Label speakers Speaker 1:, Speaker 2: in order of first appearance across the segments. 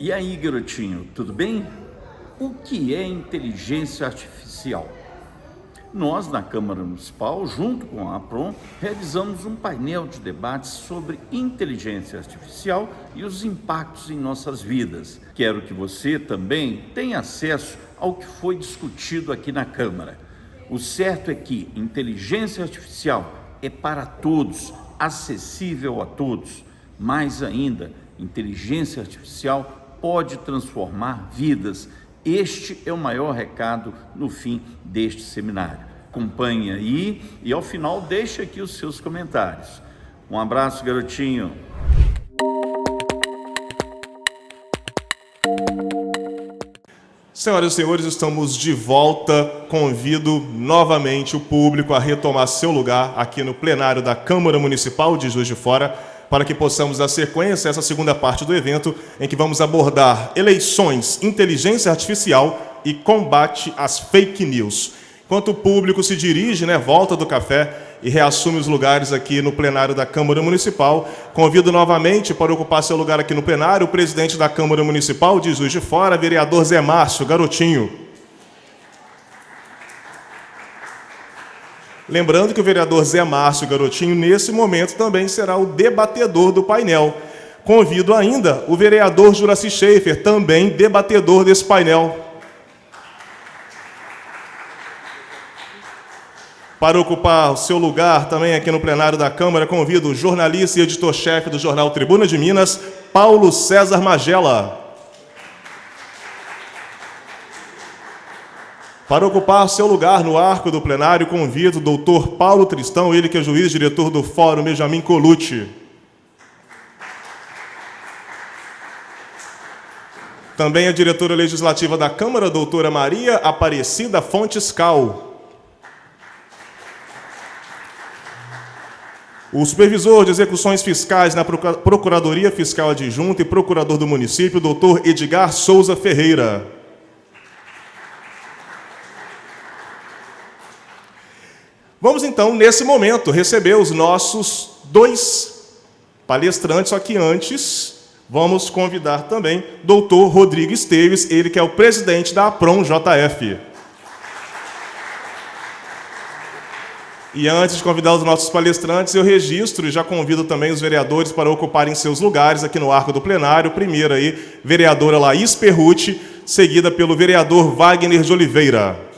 Speaker 1: E aí, garotinho, tudo bem? O que é inteligência artificial? Nós, na Câmara Municipal, junto com a APROM, realizamos um painel de debates sobre inteligência artificial e os impactos em nossas vidas. Quero que você também tenha acesso ao que foi discutido aqui na Câmara. O certo é que inteligência artificial é para todos, acessível a todos. Mais ainda, inteligência artificial pode transformar vidas. Este é o maior recado no fim deste seminário. Acompanhe aí e ao final deixe aqui os seus comentários. Um abraço, garotinho.
Speaker 2: Senhoras e senhores, estamos de volta. Convido novamente o público a retomar seu lugar aqui no plenário da Câmara Municipal de Juiz de Fora, para que possamos dar sequência a essa segunda parte do evento, em que vamos abordar eleições, inteligência artificial e combate às fake news. Enquanto o público se dirige, volta do café e reassume os lugares aqui no plenário da Câmara Municipal, convido novamente para ocupar seu lugar aqui no plenário o presidente da Câmara Municipal de Juiz de Fora, vereador Zé Márcio, garotinho. Lembrando que o vereador Zé Márcio Garotinho, nesse momento, também será o debatedor do painel. Convido ainda o vereador Juraci Schaefer, também debatedor desse painel. Para ocupar o seu lugar também aqui no plenário da Câmara, convido o jornalista e editor-chefe do jornal Tribuna de Minas, Paulo César Magela. Para ocupar seu lugar no arco do plenário, convido o doutor Paulo Tristão, ele que é juiz diretor do Fórum Benjamin Colucci. Também a diretora legislativa da Câmara, doutora Maria Aparecida Fontes Cal. O supervisor de execuções fiscais na Procuradoria Fiscal Adjunta e procurador do município, doutor Edgar Souza Ferreira. Vamos, então, nesse momento, receber os nossos dois palestrantes, só que antes vamos convidar também o doutor Rodrigo Esteves, ele que é o presidente da APROM JF. E antes de convidar os nossos palestrantes, eu registro e já convido também os vereadores para ocuparem seus lugares aqui no arco do plenário. Primeiro aí, vereadora Laís Perrucci, seguida pelo vereador Wagner de Oliveira.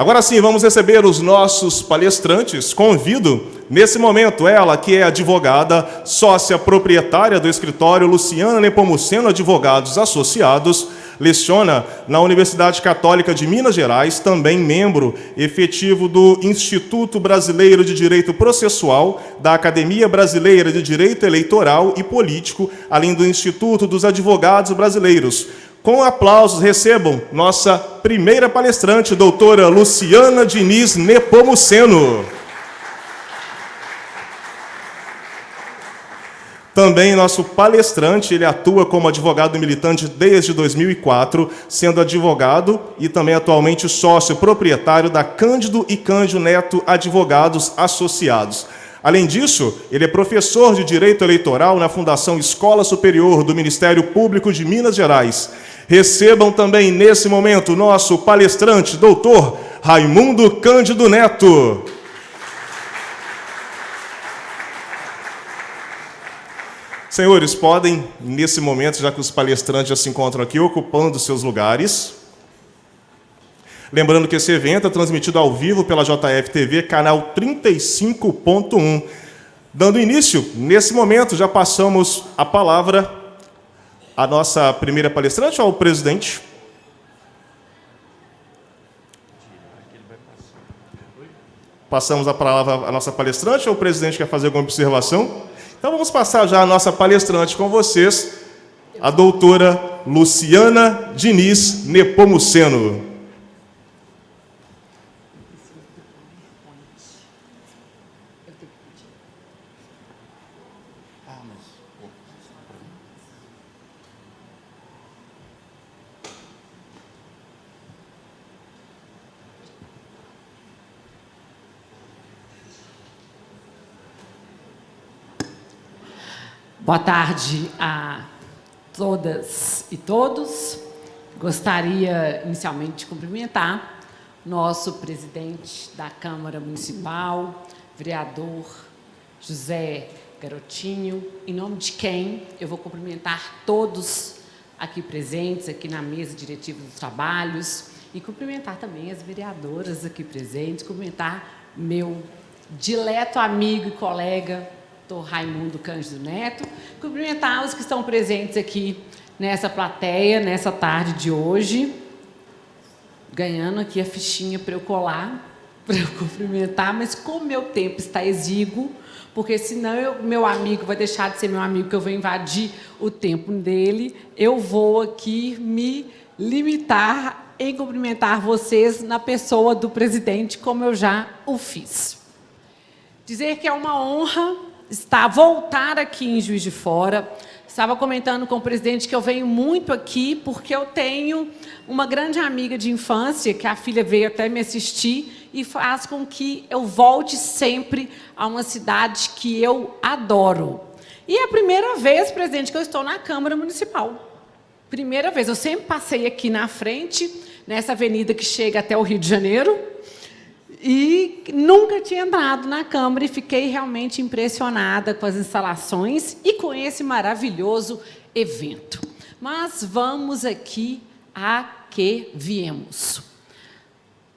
Speaker 2: Agora sim, vamos receber os nossos palestrantes. Convido, nesse momento, ela que é advogada, sócia proprietária do escritório Luciana Nepomuceno Advogados Associados, leciona na Universidade Católica de Minas Gerais, também membro efetivo do Instituto Brasileiro de Direito Processual, da Academia Brasileira de Direito Eleitoral e Político, além do Instituto dos Advogados Brasileiros. Com aplausos, recebam nossa primeira palestrante, doutora Luciana Diniz Nepomuceno. Também nosso palestrante, ele atua como advogado militante desde 2004, sendo advogado e também atualmente sócio proprietário da Cândido e Cândido Neto Advogados Associados. Além disso, ele é professor de Direito Eleitoral na Fundação Escola Superior do Ministério Público de Minas Gerais. Recebam também, nesse momento, o nosso palestrante, doutor Raimundo Cândido Neto. Senhores, podem, nesse momento, já que os palestrantes já se encontram aqui, ocupando seus lugares. Lembrando que esse evento é transmitido ao vivo pela JF TV, canal 35.1. Dando início, nesse momento, já passamos a palavra à nossa primeira palestrante, ao presidente. Passamos a palavra à nossa palestrante, ou o presidente quer fazer alguma observação? Então vamos passar já a nossa palestrante com vocês, a doutora Luciana Diniz Nepomuceno.
Speaker 3: Boa tarde a todas e todos. Gostaria, inicialmente, de cumprimentar nosso presidente da Câmara Municipal, vereador José Garotinho, em nome de quem eu vou cumprimentar todos aqui presentes, aqui na mesa diretiva dos trabalhos, e cumprimentar também as vereadoras aqui presentes, cumprimentar meu dileto amigo e colega, doutor Raimundo Cândido Neto, cumprimentar os que estão presentes aqui nessa plateia, nessa tarde de hoje, ganhando aqui a fichinha para eu colar, para eu cumprimentar, mas como meu tempo está exíguo, porque senão meu amigo vai deixar de ser meu amigo, que eu vou invadir o tempo dele, eu vou aqui me limitar em cumprimentar vocês na pessoa do presidente, como eu já o fiz. Dizer que é uma honra voltar aqui em Juiz de Fora. Estava comentando com o presidente que eu venho muito aqui porque eu tenho uma grande amiga de infância, que a filha veio até me assistir, e faz com que eu volte sempre a uma cidade que eu adoro. E é a primeira vez, presidente, que eu estou na Câmara Municipal. Primeira vez. Eu sempre passei aqui na frente, nessa avenida que chega até o Rio de Janeiro, e nunca tinha entrado na Câmara e fiquei realmente impressionada com as instalações e com esse maravilhoso evento. Mas vamos aqui a que viemos.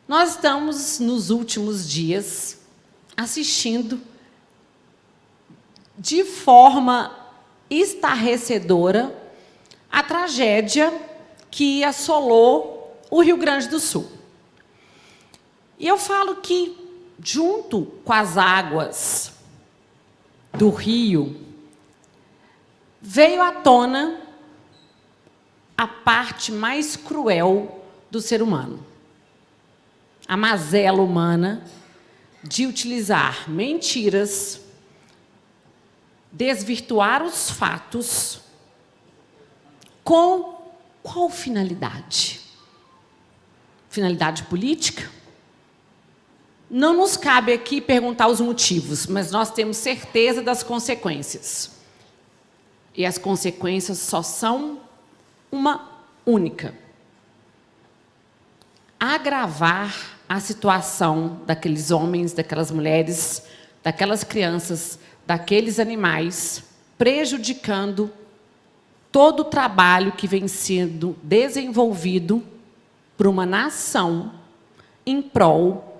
Speaker 3: Nós estamos, nos últimos dias, assistindo de forma estarrecedora a tragédia que assolou o Rio Grande do Sul. E eu falo que, junto com as águas do rio, veio à tona a parte mais cruel do ser humano. A mazela humana de utilizar mentiras, desvirtuar os fatos, com qual finalidade? Finalidade política? Não nos cabe aqui perguntar os motivos, mas nós temos certeza das consequências. E as consequências só são uma única: agravar a situação daqueles homens, daquelas mulheres, daquelas crianças, daqueles animais, prejudicando todo o trabalho que vem sendo desenvolvido por uma nação em prol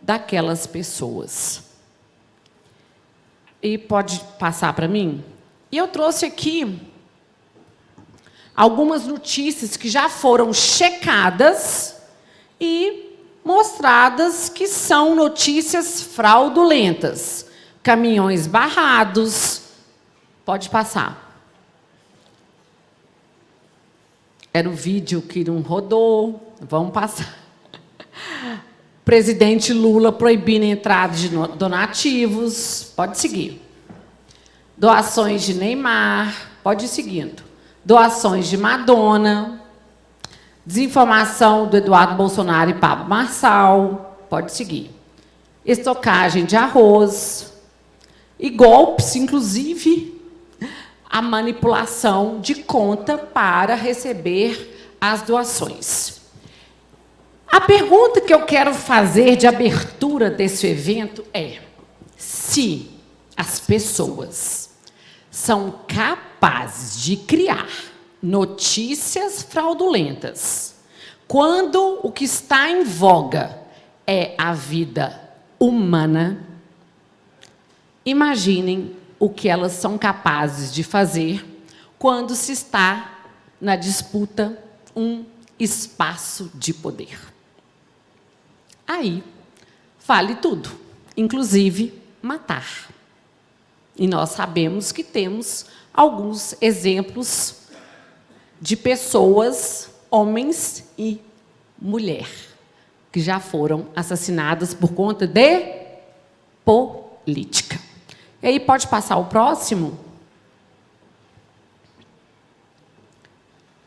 Speaker 3: daquelas pessoas. E pode passar para mim? E eu trouxe aqui algumas notícias que já foram checadas e mostradas que são notícias fraudulentas. Caminhões barrados. Pode passar. Era o vídeo que não rodou. Vamos passar. Presidente Lula proibindo a entrada de donativos. Pode seguir. Doações de Neymar. Pode ir seguindo. Doações de Madonna. Desinformação do Eduardo Bolsonaro e Pablo Marçal. Pode seguir. Estocagem de arroz. E golpes, inclusive, a manipulação de conta para receber as doações. A pergunta que eu quero fazer de abertura desse evento é: se as pessoas são capazes de criar notícias fraudulentas quando o que está em voga é a vida humana, imaginem o que elas são capazes de fazer quando se está na disputa um espaço de poder. Aí vale tudo, inclusive matar. E nós sabemos que temos alguns exemplos de pessoas, homens e mulher, que já foram assassinadas por conta de política. E aí pode passar o próximo?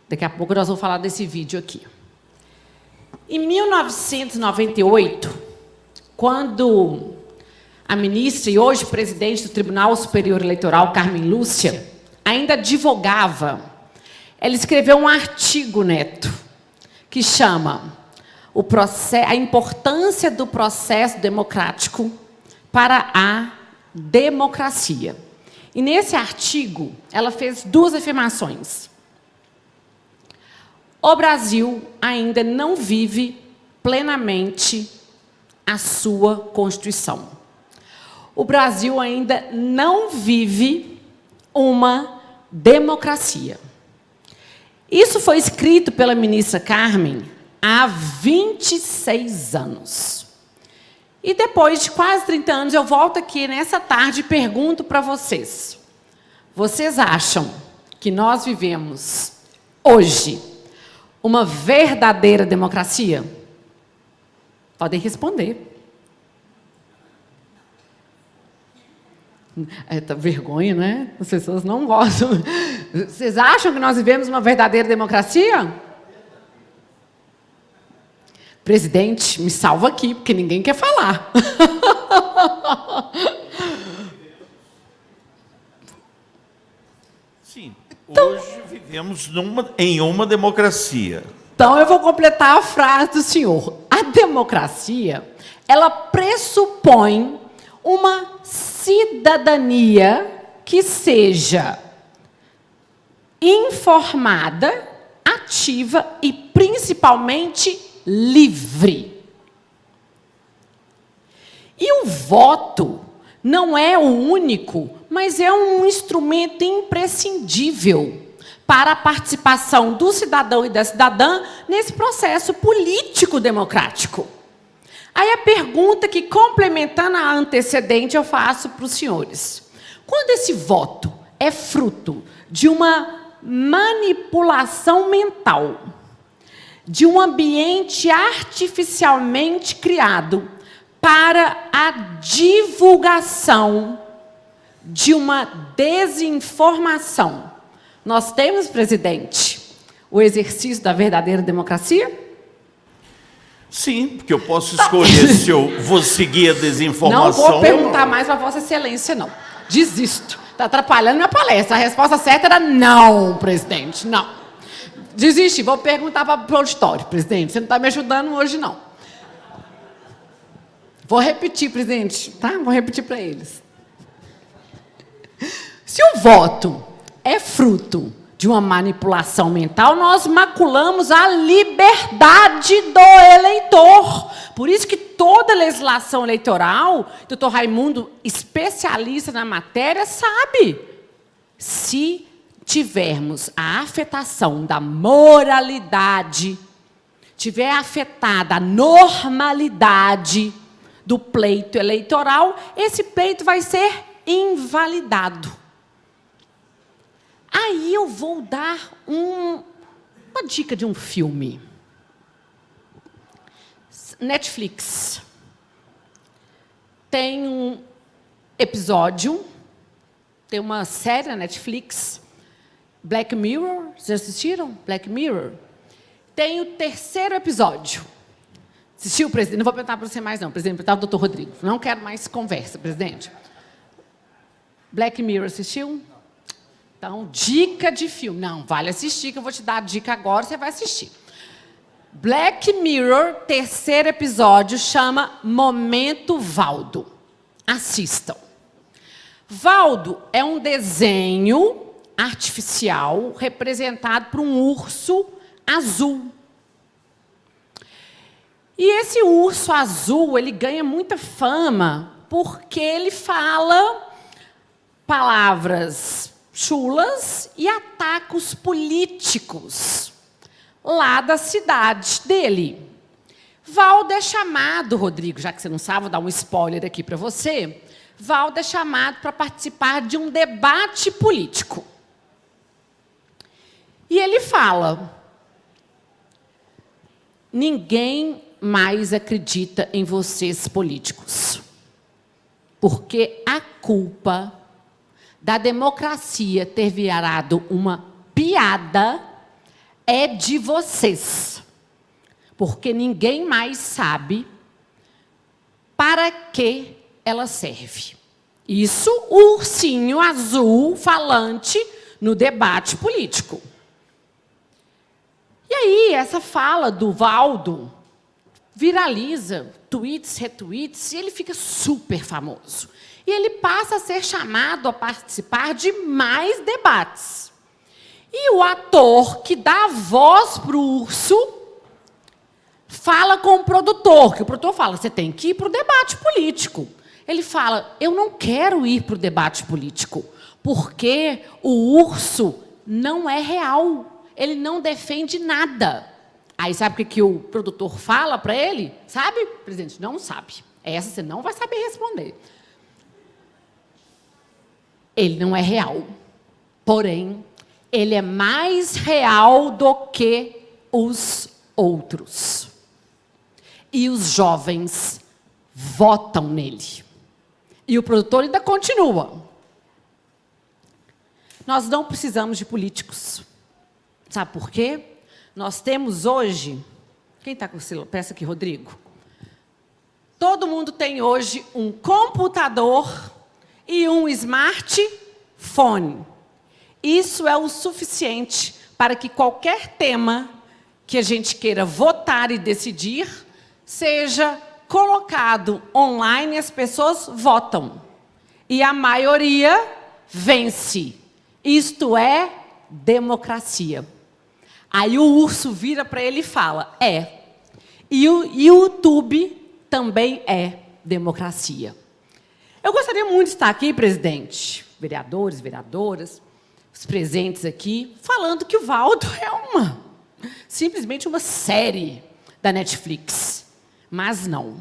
Speaker 3: Daqui a pouco nós vamos falar desse vídeo aqui. Em 1998, quando a ministra e hoje presidente do Tribunal Superior Eleitoral, Carmen Lúcia, ainda advogava, ela escreveu um artigo, Neto, que chama a importância do processo democrático para a democracia. E nesse artigo, ela fez 2 afirmações. O Brasil ainda não vive plenamente a sua Constituição. O Brasil ainda não vive uma democracia. Isso foi escrito pela ministra Carmen há 26 anos. E depois de quase 30 anos, eu volto aqui nessa tarde e pergunto para vocês. Vocês acham que nós vivemos hoje uma verdadeira democracia? Podem responder. Vergonha, né? As pessoas não gostam. Vocês acham que nós vivemos uma verdadeira democracia? Presidente, me salva aqui, porque ninguém quer falar.
Speaker 1: Sim, hoje vivemos em uma democracia.
Speaker 3: Então, eu vou completar a frase do senhor. A democracia, ela pressupõe uma cidadania que seja informada, ativa e, principalmente, livre. E o voto não é o único, mas é um instrumento imprescindível para a participação do cidadão e da cidadã nesse processo político democrático. Aí a pergunta que, complementando a antecedente, eu faço para os senhores. Quando esse voto é fruto de uma manipulação mental, de um ambiente artificialmente criado para a divulgação de uma desinformação, nós temos, presidente, o exercício da verdadeira democracia?
Speaker 1: Sim, porque eu posso escolher se eu vou seguir a desinformação.
Speaker 3: Não vou perguntar mais para Vossa Excelência, não. Desisto. Está atrapalhando minha palestra. A resposta certa era não, presidente, não. Desisti. Vou perguntar para o auditório, presidente. Você não está me ajudando hoje, não. Vou repetir, presidente, tá? Vou repetir para eles. Se o voto é fruto de uma manipulação mental, nós maculamos a liberdade do eleitor. Por isso que toda legislação eleitoral, doutor Raimundo, especialista na matéria, sabe. Se tivermos a afetação da moralidade, tiver afetada a normalidade do pleito eleitoral, esse pleito vai ser invalidado. Aí eu vou dar uma dica de um filme. Netflix. Tem um episódio, tem uma série na Netflix, Black Mirror. Vocês já assistiram? Black Mirror. Tem o 3º episódio. Assistiu, presidente? Não vou perguntar para você mais, não. Presidente, perguntar para o doutor Rodrigo. Não quero mais conversa, presidente. Black Mirror, assistiu? Então, dica de filme. Não, vale assistir, que eu vou te dar a dica agora, você vai assistir. Black Mirror, 3º episódio, chama Momento Valdo. Assistam. Valdo é um desenho artificial representado por um urso azul. E esse urso azul, ele ganha muita fama porque ele fala palavras chulas e ataca os políticos lá da cidade dele. Valdo é chamado, Rodrigo, já que você não sabe, vou dar um spoiler aqui para você. Valdo é chamado para participar de um debate político. E ele fala: ninguém mais acredita em vocês, políticos, porque a culpa da democracia ter virado uma piada é de vocês, porque ninguém mais sabe para que ela serve. Isso o ursinho azul falante no debate político. E aí, essa fala do Valdo viraliza, tweets, retweets, e ele fica super famoso. E ele passa a ser chamado a participar de mais debates. E o ator que dá voz para o urso fala com o produtor, que o produtor fala, você tem que ir para o debate político. Ele fala, eu não quero ir para o debate político, porque o urso não é real, ele não defende nada. Aí sabe o que o produtor fala para ele? Sabe, presidente? Não sabe. Essa você não vai saber responder. Ele não é real, porém, ele é mais real do que os outros. E os jovens votam nele. E o produtor ainda continua. Nós não precisamos de políticos. Sabe por quê? Nós temos hoje... Quem está com o celular? Peça aqui, Rodrigo. Todo mundo tem hoje um computador e um smartphone. Isso é o suficiente para que qualquer tema que a gente queira votar e decidir seja colocado online e as pessoas votam. E a maioria vence. Isto é democracia. Aí o urso vira para ele e fala, E o YouTube também é democracia. Eu gostaria muito de estar aqui, presidente, vereadores, vereadoras, os presentes aqui, falando que o Valdo é simplesmente uma série da Netflix. Mas não.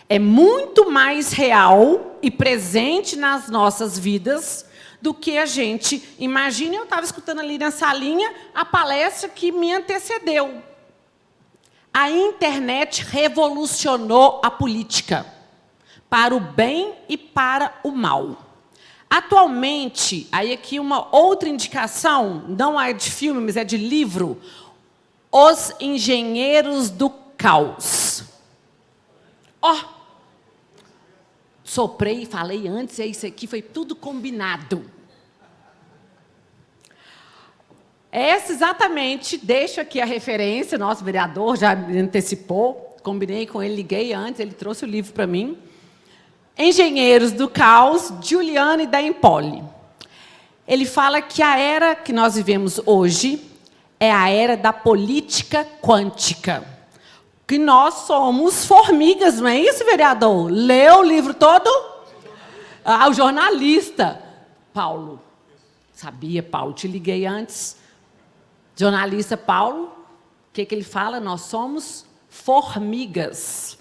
Speaker 3: É muito mais real e presente nas nossas vidas do que a gente imagina. Eu estava escutando ali na salinha a palestra que me antecedeu. A internet revolucionou a política, para o bem e para o mal. Atualmente, aí aqui uma outra indicação, não é de filme, mas é de livro, Os Engenheiros do Caos. Soprei e falei antes, isso aqui foi tudo combinado. Essa exatamente, deixo aqui a referência, nosso vereador já me antecipou, combinei com ele, liguei antes, ele trouxe o livro para mim. Engenheiros do Caos, Giuliani da Empoli. Ele fala que a era que nós vivemos hoje é a era da política quântica. Que nós somos formigas, não é isso, vereador? Leu o livro todo? O jornalista. Paulo. Sabia, Paulo, te liguei antes. Jornalista Paulo, o que ele fala? Nós somos formigas,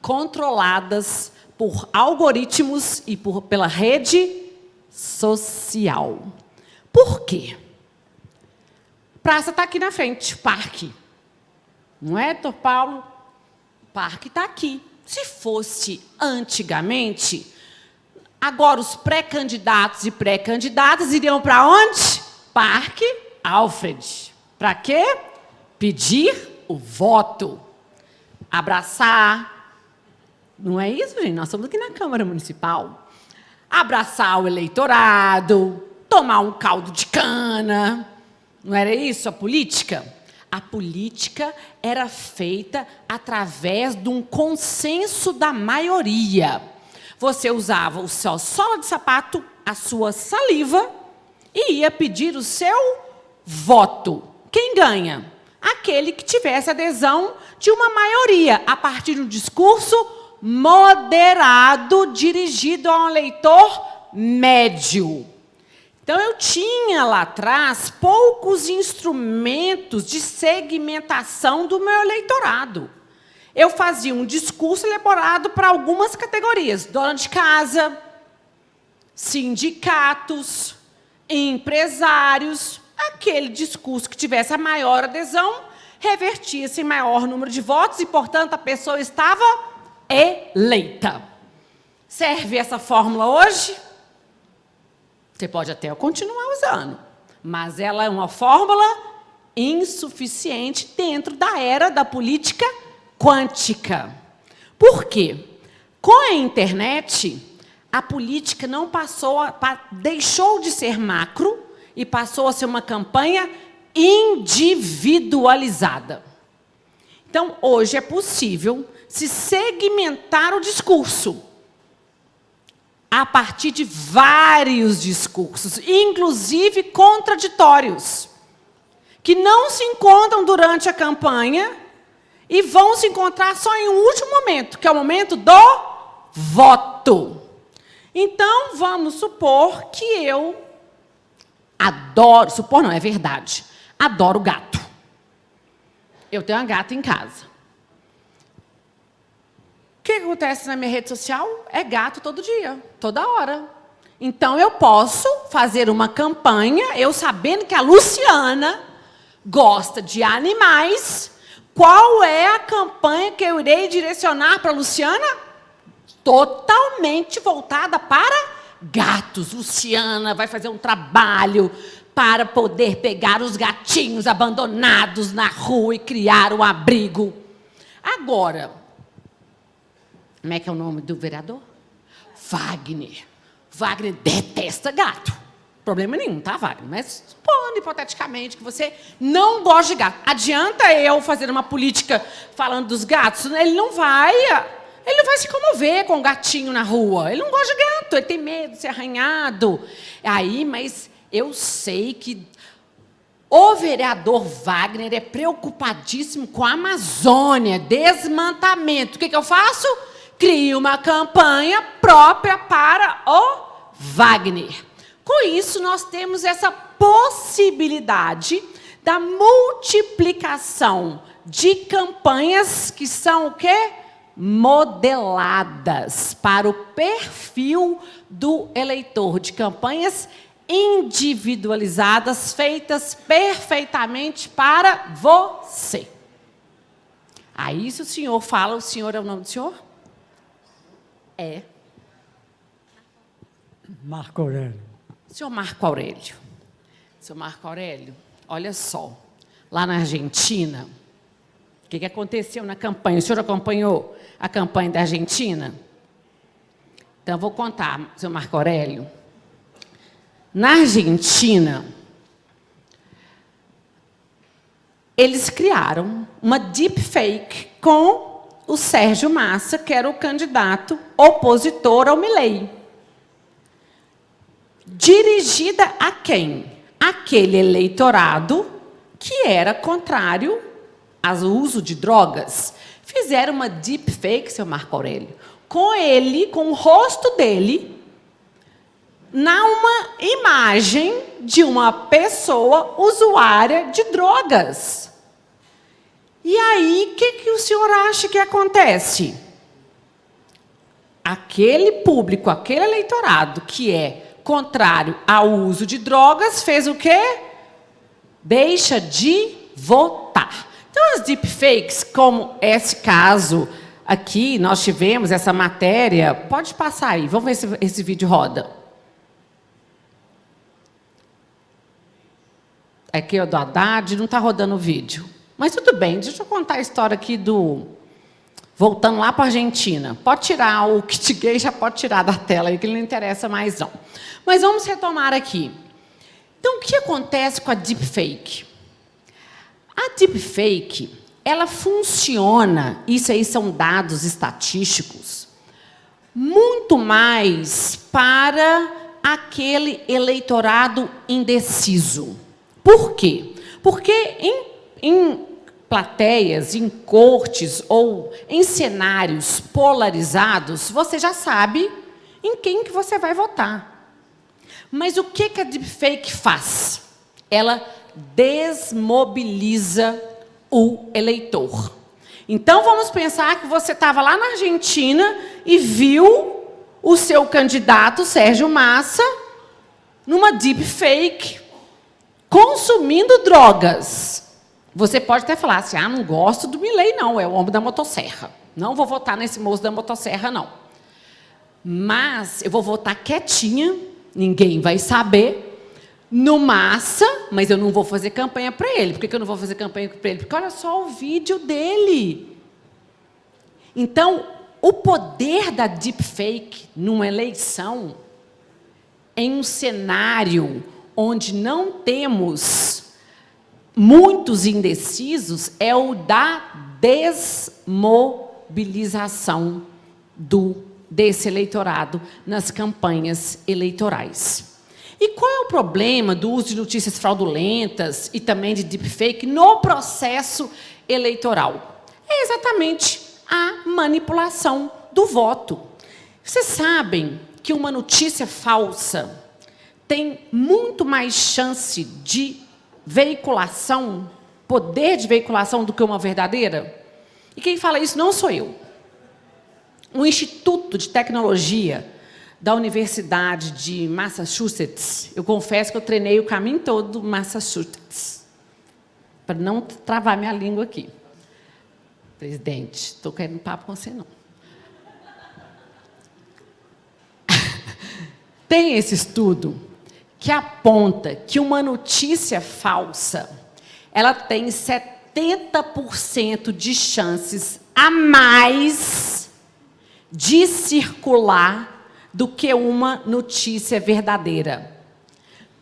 Speaker 3: controladas por algoritmos e pela rede social. Por quê? Praça está aqui na frente, parque. Não é, doutor Paulo? O parque está aqui. Se fosse antigamente, agora os pré-candidatos e pré-candidatas iriam para onde? Parque Alfred. Para quê? Pedir o voto. Abraçar. Não é isso, gente? Nós estamos aqui na Câmara Municipal. Abraçar o eleitorado, tomar um caldo de cana. Não era isso a política? A política era feita através de um consenso da maioria. Você usava a sua sola de sapato, a sua saliva, e ia pedir o seu voto. Quem ganha? Aquele que tivesse adesão de uma maioria, a partir de um discurso moderado, dirigido a um eleitor médio. Então, eu tinha lá atrás poucos instrumentos de segmentação do meu eleitorado. Eu fazia um discurso elaborado para algumas categorias: dona de casa, sindicatos, empresários. Aquele discurso que tivesse a maior adesão revertia-se em maior número de votos e, portanto, a pessoa estava eleita. Serve essa fórmula hoje? Você pode até continuar usando, mas ela é uma fórmula insuficiente dentro da era da política quântica. Por quê? Com a internet, a política não deixou de ser macro e passou a ser uma campanha individualizada. Então, hoje é possível se segmentar o discurso a partir de vários discursos, inclusive contraditórios, que não se encontram durante a campanha e vão se encontrar só em um último momento, que é o momento do voto. Então, vamos supor que eu adoro, supor não, é verdade, adoro gato. Eu tenho uma gata em casa. O que acontece na minha rede social? É gato todo dia, toda hora. Então, eu posso fazer uma campanha, eu sabendo que a Luciana gosta de animais. Qual é a campanha que eu irei direcionar para a Luciana? Totalmente voltada para gatos. Luciana vai fazer um trabalho para poder pegar os gatinhos abandonados na rua e criar um abrigo. Agora, como é que é o nome do vereador? Wagner. Wagner detesta gato. Problema nenhum, tá, Wagner? Mas supondo, hipoteticamente, que você não gosta de gato. Adianta eu fazer uma política falando dos gatos? Ele não vai se comover com o gatinho na rua. Ele não gosta de gato, ele tem medo de ser arranhado. Aí, mas eu sei que o vereador Wagner é preocupadíssimo com a Amazônia, desmatamento. O que eu faço? Crio uma campanha própria para o Wagner. Com isso, nós temos essa possibilidade da multiplicação de campanhas que são o quê? Modeladas para o perfil do eleitor, de campanhas individualizadas, feitas perfeitamente para você. Aí, se o senhor fala, o senhor é o nome do senhor? É.
Speaker 4: Marco Aurélio.
Speaker 3: Senhor Marco Aurélio. Senhor Marco Aurélio, olha só. Lá na Argentina, o que aconteceu na campanha? O senhor acompanhou a campanha da Argentina? Então, eu vou contar, senhor Marco Aurélio. Na Argentina, eles criaram uma deepfake com o Sérgio Massa, que era o candidato opositor ao Milei. Dirigida a quem? Aquele eleitorado que era contrário ao uso de drogas. Fizeram uma deepfake, seu Marco Aurélio, com ele, com o rosto dele, uma imagem de uma pessoa usuária de drogas. E aí, o que o senhor acha que acontece? Aquele público, aquele eleitorado que é contrário ao uso de drogas, fez o quê? Deixa de votar. Então, as deepfakes, como esse caso aqui, nós tivemos essa matéria. Pode passar aí, vamos ver se esse vídeo roda. Aqui é o do Haddad, não está rodando o vídeo. Mas tudo bem, deixa eu contar a história aqui do... Voltando lá para a Argentina. Pode tirar o kit gay, já pode tirar da tela aí, que não interessa mais não. Mas vamos retomar aqui. Então, o que acontece com a deepfake? A deepfake, ela funciona, isso aí são dados estatísticos, muito mais para aquele eleitorado indeciso. Por quê? Porque em plateias, em cortes ou em cenários polarizados, você já sabe em quem que você vai votar. Mas o que a deepfake faz? Ela desmobiliza o eleitor. Então, vamos pensar que você estava lá na Argentina e viu o seu candidato, Sérgio Massa, numa deepfake, consumindo drogas. Você pode até falar assim, não gosto do Milei, não, é o homem da motosserra. Não vou votar nesse moço da motosserra, não. Mas eu vou votar quietinha, ninguém vai saber, no Massa, mas eu não vou fazer campanha para ele. Por que eu não vou fazer campanha para ele? Porque olha só o vídeo dele. Então, o poder da deepfake numa eleição, em um cenário onde não temos muitos indecisos é o da desmobilização desse eleitorado nas campanhas eleitorais. E qual é o problema do uso de notícias fraudulentas e também de deepfake no processo eleitoral? É exatamente a manipulação do voto. Vocês sabem que uma notícia falsa tem muito mais chance de veiculação, poder de veiculação, do que uma verdadeira? E quem fala isso não sou eu. O Instituto de Tecnologia da Universidade de Massachusetts, eu confesso que eu treinei o caminho todo do Massachusetts, para não travar minha língua aqui. Presidente, estou querendo papo com você, não. Tem esse estudo que aponta que uma notícia falsa, ela tem 70% de chances a mais de circular do que uma notícia verdadeira.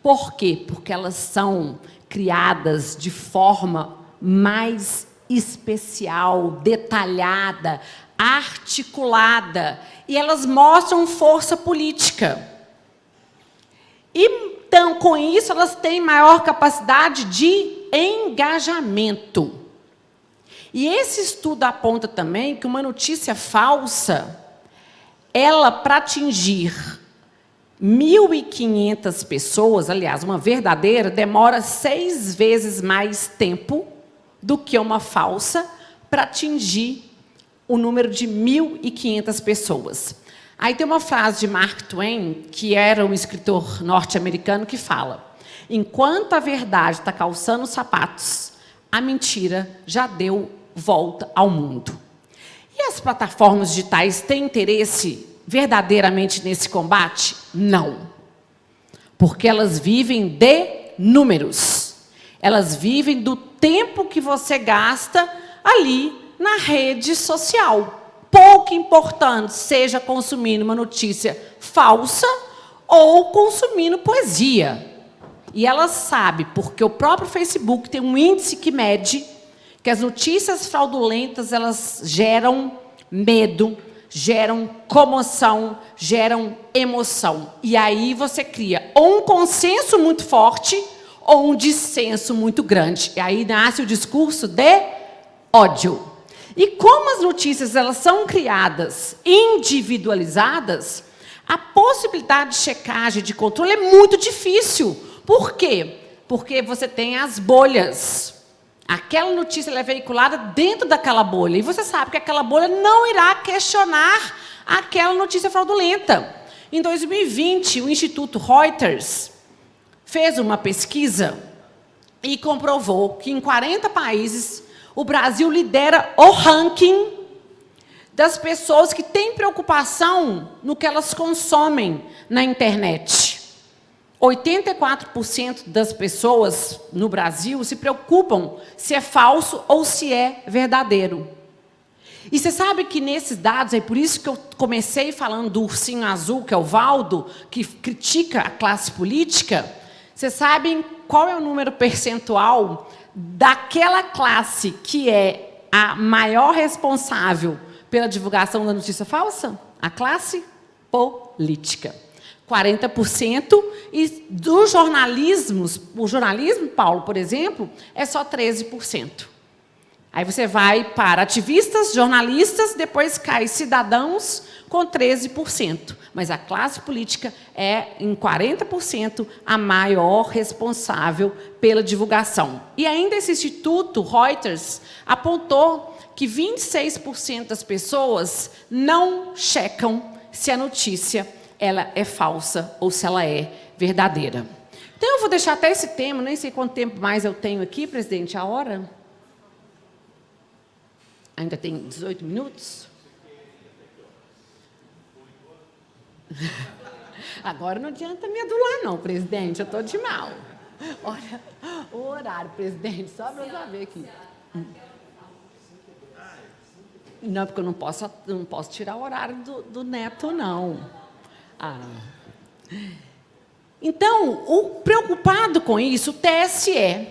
Speaker 3: Por quê? Porque elas são criadas de forma mais especial, detalhada, articulada, e elas mostram força política. Então, com isso, elas têm maior capacidade de engajamento. E esse estudo aponta também que uma notícia falsa, ela, para atingir 1.500 pessoas, aliás, uma verdadeira, demora 6 vezes mais tempo do que uma falsa para atingir o número de 1.500 pessoas. Aí tem uma frase de Mark Twain, que era um escritor norte-americano, que fala: enquanto a verdade está calçando os sapatos, a mentira já deu volta ao mundo. E as plataformas digitais têm interesse verdadeiramente nesse combate? Não. Porque elas vivem de números. Elas vivem do tempo que você gasta ali na rede social. Pouco importando, seja consumindo uma notícia falsa ou consumindo poesia. E ela sabe, porque o próprio Facebook tem um índice que mede que as notícias fraudulentas, elas geram medo, geram comoção, geram emoção. E aí você cria ou um consenso muito forte ou um dissenso muito grande. E aí nasce o discurso de ódio. E como as notícias, elas são criadas individualizadas, a possibilidade de checagem, de controle é muito difícil. Por quê? Porque você tem as bolhas. Aquela notícia, ela é veiculada dentro daquela bolha. E você sabe que aquela bolha não irá questionar aquela notícia fraudulenta. Em 2020, o Instituto Reuters fez uma pesquisa e comprovou que em 40 países o Brasil lidera o ranking das pessoas que têm preocupação no que elas consomem na internet. 84% das pessoas no Brasil se preocupam se é falso ou se é verdadeiro. E você sabe que nesses dados, é por isso que eu comecei falando do ursinho azul, que é o Valdo, que critica a classe política. Vocês sabem qual é o número percentual daquela classe que é a maior responsável pela divulgação da notícia falsa? A classe política. 40%, e do jornalismo, o jornalismo, Paulo, por exemplo, é só 13%. Aí você vai para ativistas, jornalistas, depois cai cidadãos com 13%. Mas a classe política é, em 40%, a maior responsável pela divulgação. E ainda esse Instituto Reuters apontou que 26% das pessoas não checam se a notícia ela é falsa ou se ela é verdadeira. Então, eu vou deixar até esse tema, nem sei quanto tempo mais eu tenho aqui, presidente, a hora? Ainda tem 18 minutos? Agora não adianta me adular, não, presidente, eu estou de mal. Olha, o horário, presidente, só para eu saber aqui. Não, porque eu não posso tirar o horário do Neto, não. Então, preocupado com isso, o TSE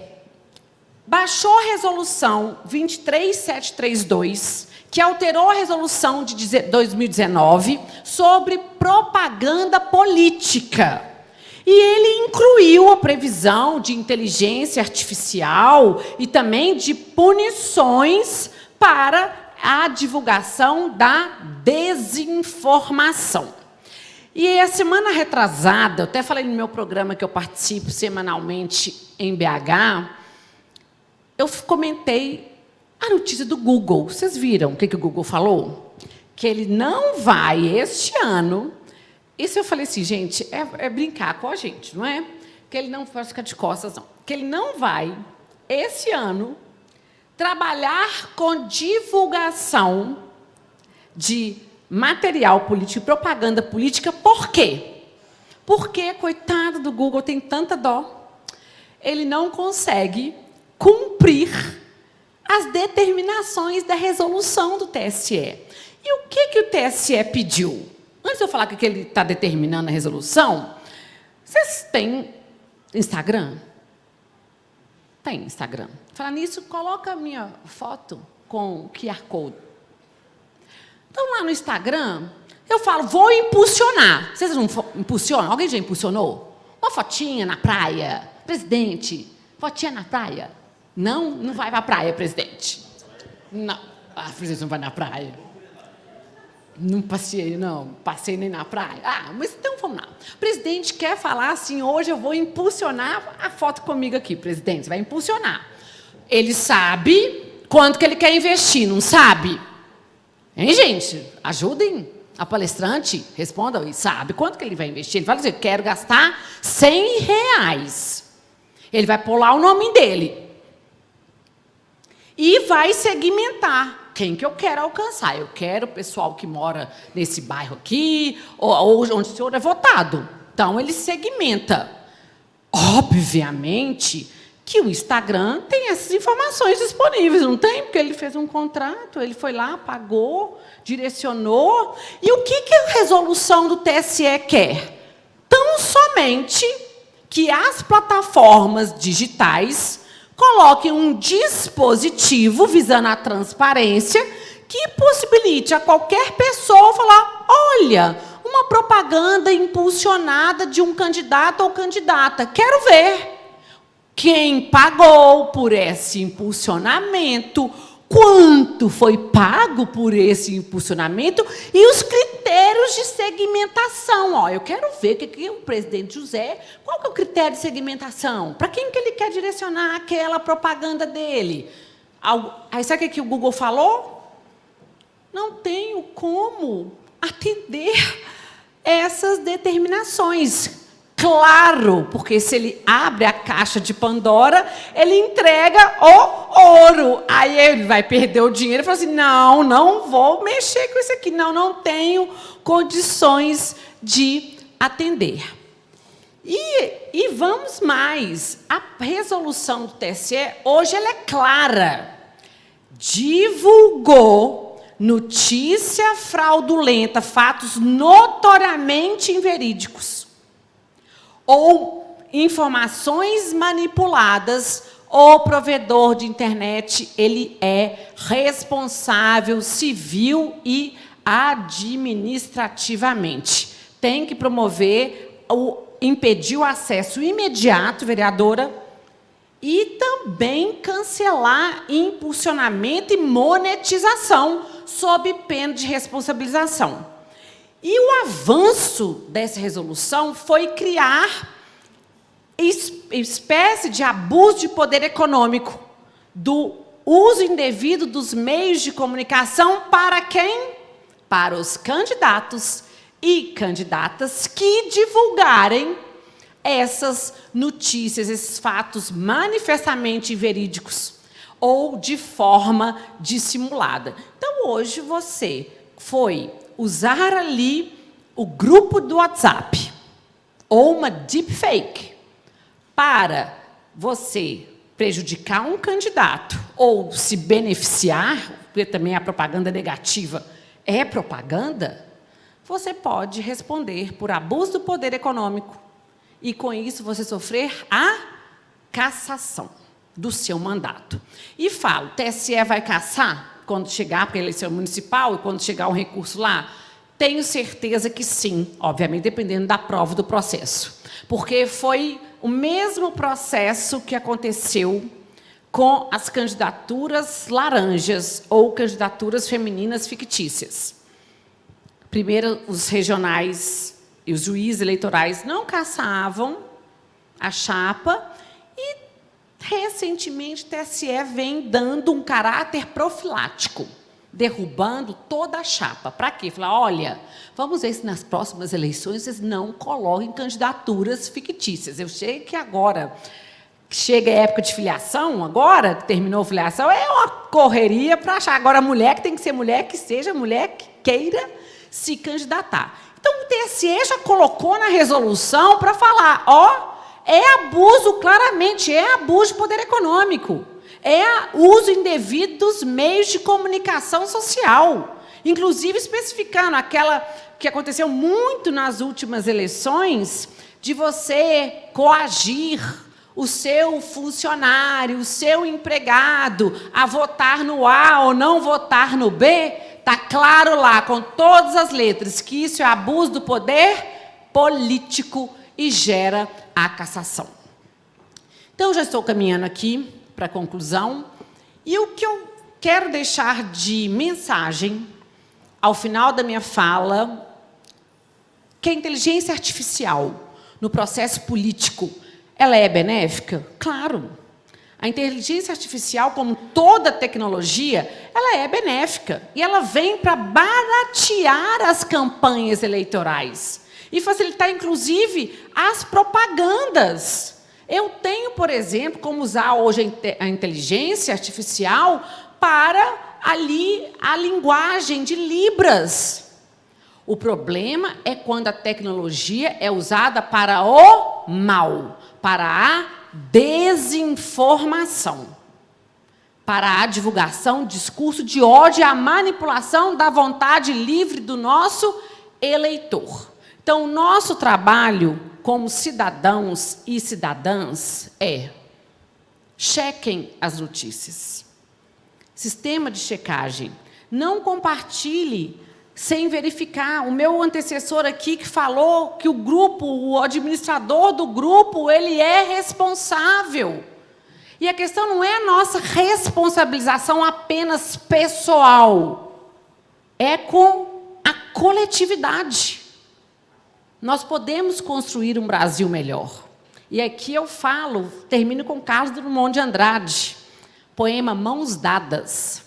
Speaker 3: baixou a resolução 23732, que alterou a resolução de 2019 sobre propaganda política. E ele incluiu a previsão de inteligência artificial e também de punições para a divulgação da desinformação. E a semana retrasada, eu até falei no meu programa que eu participo semanalmente em BH, eu comentei a notícia do Google. Vocês viram o que o Google falou? Que ele não vai, este ano... Isso eu falei assim, gente, é brincar com a gente, não é? Que ele não vai ficar de costas, não. Que ele não vai, esse ano, trabalhar com divulgação de material político e propaganda política. Por quê? Porque, coitado do Google, tem tanta dó. Ele não consegue cumprir as determinações da resolução do TSE. E o que o TSE pediu? Antes de eu falar o que ele está determinando a resolução, vocês têm Instagram? Tem Instagram. Falar nisso, coloca a minha foto com o QR Code. Então, lá no Instagram, eu falo, vou impulsionar. Vocês não impulsionam? Alguém já impulsionou? Uma fotinha na praia. Presidente, fotinha na praia. Não, não vai para a praia, presidente. Não, presidente não vai na praia. Não passei, não. Passei nem na praia. Mas então vamos lá. O presidente quer falar assim, hoje eu vou impulsionar a foto comigo aqui, presidente. Você vai impulsionar. Ele sabe quanto que ele quer investir, não sabe? Hein, gente? Ajudem a palestrante. Respondam aí. Sabe quanto que ele vai investir? Ele vai dizer, quero gastar R$100. Ele vai pôr lá o nome dele. E vai segmentar. Quem que eu quero alcançar? Eu quero o pessoal que mora nesse bairro aqui, ou onde o senhor é votado. Então, ele segmenta. Obviamente que o Instagram tem essas informações disponíveis, não tem? Porque ele fez um contrato, ele foi lá, pagou, direcionou. E o que a resolução do TSE quer? Tão somente que as plataformas digitais coloquem um dispositivo visando a transparência que possibilite a qualquer pessoa falar, olha, uma propaganda impulsionada de um candidato ou candidata. Quero ver quem pagou por esse impulsionamento, quanto foi pago por esse impulsionamento e os critérios de segmentação. Eu quero ver que o presidente José, qual que é o critério de segmentação? Para quem que ele quer direcionar aquela propaganda dele? Aí sabe o que o Google falou? Não tenho como atender essas determinações. Claro, porque se ele abre a caixa de Pandora, ele entrega o ouro. Aí ele vai perder o dinheiro e fala assim, não vou mexer com isso aqui. Não tenho condições de atender. E vamos mais. A resolução do TSE, hoje, ela é clara. Divulgou notícia fraudulenta, fatos notoriamente inverídicos, ou informações manipuladas, o provedor de internet ele é responsável civil e administrativamente. Tem que promover, impedir o acesso imediato, vereadora, e também cancelar impulsionamento e monetização sob pena de responsabilização. E o avanço dessa resolução foi criar espécie de abuso de poder econômico, do uso indevido dos meios de comunicação para quem? Para os candidatos e candidatas que divulgarem essas notícias, esses fatos manifestamente inverídicos ou de forma dissimulada. Então, hoje, você foi usar ali o grupo do WhatsApp ou uma deepfake para você prejudicar um candidato ou se beneficiar, porque também a propaganda negativa é propaganda, você pode responder por abuso do poder econômico e, com isso, você sofrer a cassação do seu mandato. E falo, TSE vai cassar quando chegar, porque a eleição municipal, e quando chegar um recurso lá? Tenho certeza que sim, obviamente, dependendo da prova do processo. Porque foi o mesmo processo que aconteceu com as candidaturas laranjas ou candidaturas femininas fictícias. Primeiro, os regionais e os juízes eleitorais não cassavam a chapa e, recentemente, o TSE vem dando um caráter profilático, derrubando toda a chapa. Para quê? Falar, olha, vamos ver se nas próximas eleições vocês não coloquem candidaturas fictícias. Eu sei que agora, chega a época de filiação, agora, terminou a filiação, é uma correria para achar. Agora, a mulher que tem que ser mulher, que seja mulher que queira se candidatar. Então, o TSE já colocou na resolução para falar, ó, é abuso, claramente, é abuso de poder econômico. É uso indevido dos meios de comunicação social. Inclusive, especificando aquela que aconteceu muito nas últimas eleições, de você coagir o seu funcionário, o seu empregado, a votar no A ou não votar no B, está claro lá, com todas as letras, que isso é abuso do poder político e gera a cassação. Então, já estou caminhando aqui para a conclusão. E o que eu quero deixar de mensagem, ao final da minha fala, que a inteligência artificial, no processo político, ela é benéfica? Claro. A inteligência artificial, como toda tecnologia, ela é benéfica. E ela vem para baratear as campanhas eleitorais e facilitar, inclusive, as propagandas. Eu tenho, por exemplo, como usar hoje a inteligência artificial para ali a linguagem de Libras. O problema é quando a tecnologia é usada para o mal, para a desinformação, para a divulgação, discurso de ódio e a manipulação da vontade livre do nosso eleitor. Então, o nosso trabalho como cidadãos e cidadãs é: chequem as notícias. Sistema de checagem. Não compartilhe sem verificar. O meu antecessor aqui que falou que o grupo, o administrador do grupo, ele é responsável. E a questão não é a nossa responsabilização apenas pessoal. É com a coletividade. Nós podemos construir um Brasil melhor. E aqui eu falo, termino com Carlos Drummond de Andrade, poema Mãos Dadas.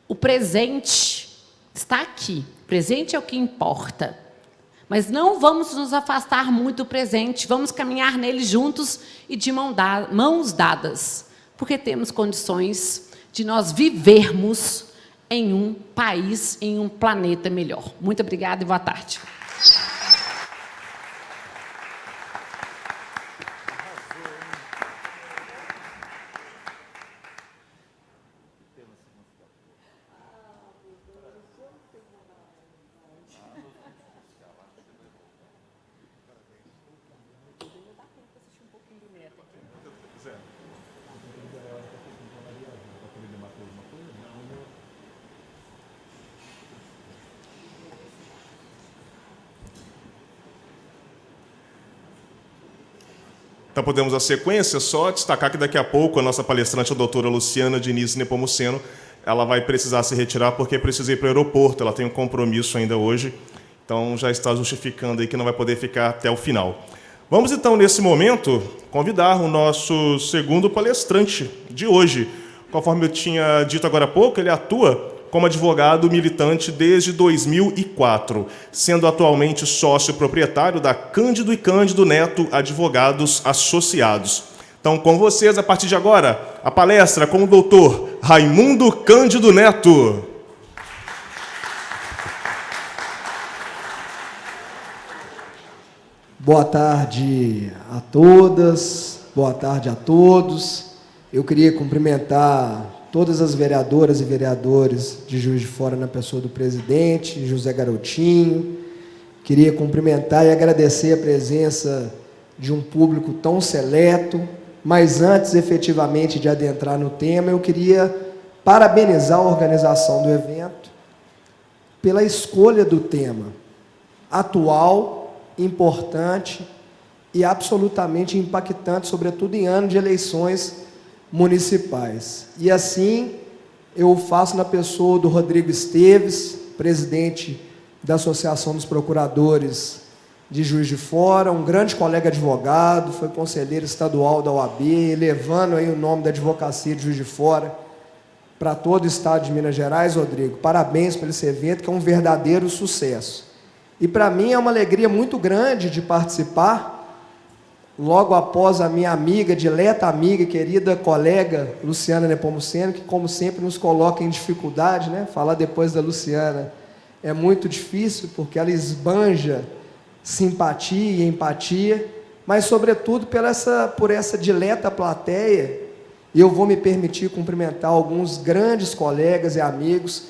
Speaker 3: O presente está aqui. O presente é o que importa. Mas não vamos nos afastar muito do presente. Vamos caminhar nele juntos e de mãos dadas. Porque temos condições de nós vivermos em um país, em um planeta melhor. Muito obrigada e boa tarde.
Speaker 2: Então, podemos a sequência, só destacar que daqui a pouco a nossa palestrante, a doutora Luciana Diniz Nepomuceno, ela vai precisar se retirar porque precisa ir para o aeroporto, ela tem um compromisso ainda hoje, então já está justificando aí que não vai poder ficar até o final. Vamos, então, nesse momento, convidar o nosso segundo palestrante de hoje. Conforme eu tinha dito agora há pouco, ele atua como advogado militante desde 2004, sendo atualmente sócio proprietário da Cândido e Cândido Neto Advogados Associados. Então, com vocês, a partir de agora, a palestra com o doutor Raimundo Cândido Neto.
Speaker 4: Boa tarde a todas, boa tarde a todos. Eu queria cumprimentar todas as vereadoras e vereadores de Juiz de Fora, na pessoa do presidente, José Garotinho, Queria cumprimentar e agradecer a presença de um público tão seleto, mas antes, efetivamente, de adentrar no tema, eu queria parabenizar a organização do evento pela escolha do tema, atual, importante e absolutamente impactante, sobretudo em ano de eleições municipais. E assim, eu faço na pessoa do Rodrigo Esteves, presidente da Associação dos Procuradores de Juiz de Fora, um grande colega advogado, foi conselheiro estadual da OAB, elevando aí o nome da advocacia de Juiz de Fora para todo o estado de Minas Gerais. Rodrigo, parabéns por esse evento, que é um verdadeiro sucesso. E para mim é uma alegria muito grande de participar, logo após a minha amiga, dileta amiga e querida colega Luciana Nepomuceno, que como sempre nos coloca em dificuldade, né? Falar depois da Luciana é muito difícil, porque ela esbanja simpatia e empatia, mas sobretudo por essa dileta plateia. E eu vou me permitir cumprimentar alguns grandes colegas e amigos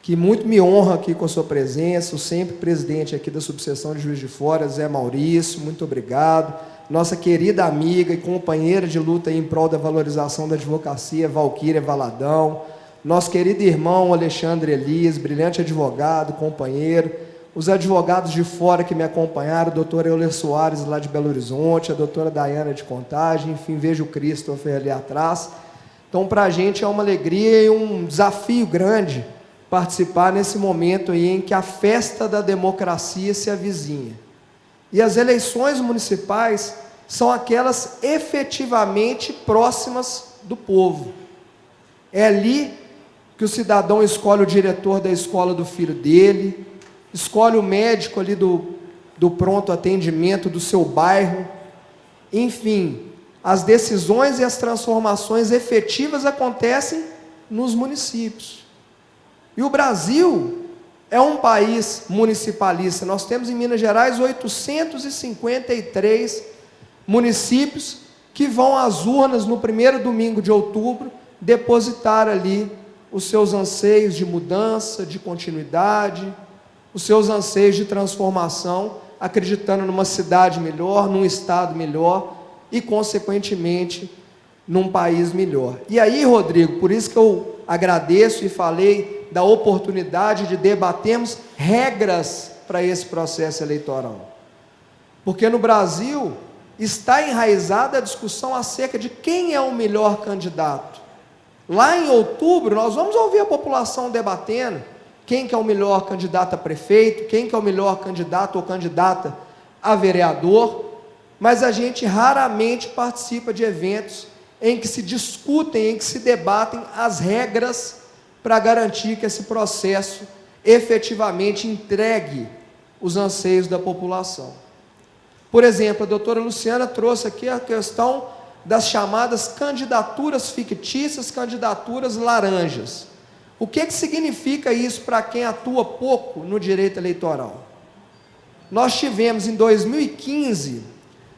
Speaker 4: que muito me honram aqui com a sua presença, o sempre presidente aqui da subseção de Juiz de Fora, Zé Maurício, muito obrigado. Nossa querida amiga e companheira de luta em prol da valorização da advocacia, Valquíria Valadão. Nosso querido irmão Alexandre Elias, brilhante advogado, companheiro. Os advogados de fora que me acompanharam, o doutor Euler Soares, lá de Belo Horizonte, a doutora Daiana de Contagem, enfim, vejo o Christopher ali atrás. Então, para a gente é uma alegria e um desafio grande participar nesse momento aí em que a festa da democracia se avizinha. E as eleições municipais são aquelas efetivamente próximas do povo. É ali que o cidadão escolhe o diretor da escola do filho dele, escolhe o médico ali do pronto atendimento do seu bairro. Enfim, as decisões e as transformações efetivas acontecem nos municípios. E o Brasil é um país municipalista. Nós temos em Minas Gerais 853 municípios que vão às urnas no primeiro domingo de outubro depositar ali os seus anseios de mudança, de continuidade, os seus anseios de transformação, acreditando numa cidade melhor, num estado melhor e, consequentemente, num país melhor. E aí, Rodrigo, por isso que eu agradeço e falei da oportunidade de debatermos regras para esse processo eleitoral. Porque no Brasil está enraizada a discussão acerca de quem é o melhor candidato. Lá em outubro, nós vamos ouvir a população debatendo quem que é o melhor candidato a prefeito, quem que é o melhor candidato ou candidata a vereador, mas a gente raramente participa de eventos em que se discutem, em que se debatem as regras para garantir que esse processo efetivamente entregue os anseios da população. Por exemplo, a doutora Luciana trouxe aqui a questão das chamadas candidaturas fictícias, candidaturas laranjas. O que significa isso para quem atua pouco no direito eleitoral? Nós tivemos em 2015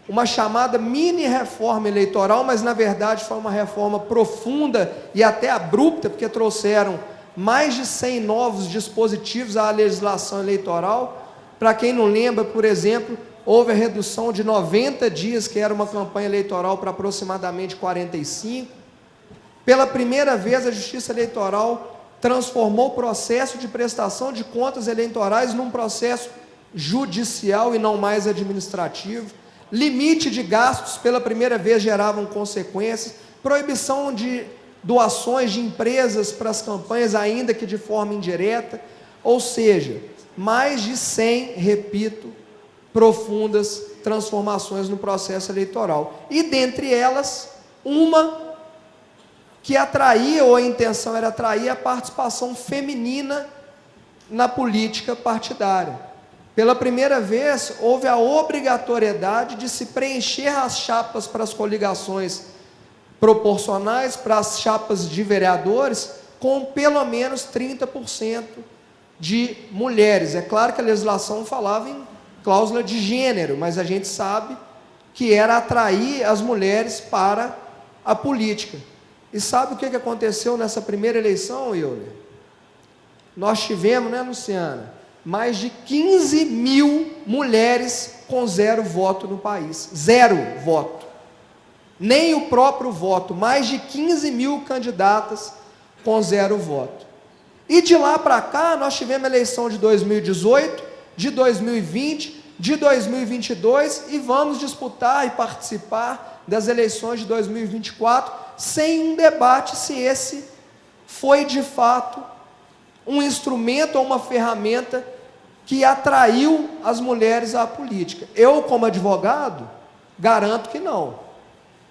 Speaker 4: uma chamada mini reforma eleitoral, mas na verdade foi uma reforma profunda e até abrupta, porque trouxeram mais de 100 novos dispositivos à legislação eleitoral. Para quem não lembra, por exemplo, houve a redução de 90 dias, que era uma campanha eleitoral, para aproximadamente 45. Pela primeira vez, a Justiça Eleitoral transformou o processo de prestação de contas eleitorais num processo judicial e não mais administrativo. Limite de gastos, pela primeira vez, geravam consequências. Proibição de doações de empresas para as campanhas, ainda que de forma indireta. Ou seja, mais de 100, repito, profundas transformações no processo eleitoral. E dentre elas, uma que atraía, ou a intenção era atrair a participação feminina na política partidária. Pela primeira vez, houve a obrigatoriedade de se preencher as chapas para as coligações proporcionais, para as chapas de vereadores, com pelo menos 30% de mulheres. É claro que a legislação falava em cláusula de gênero, mas a gente sabe que era atrair as mulheres para a política. E sabe o que aconteceu nessa primeira eleição, Euler? Nós tivemos, né, Luciana, mais de 15 mil mulheres com 0 voto no país. 0 voto. Nem o próprio voto. Mais de 15 mil candidatas com 0 voto. E de lá para cá, nós tivemos a eleição de 2018, de 2020, de 2022 e vamos disputar e participar das eleições de 2024 sem um debate se esse foi de fato um instrumento ou uma ferramenta que atraiu as mulheres à política. Eu, como advogado, garanto que não,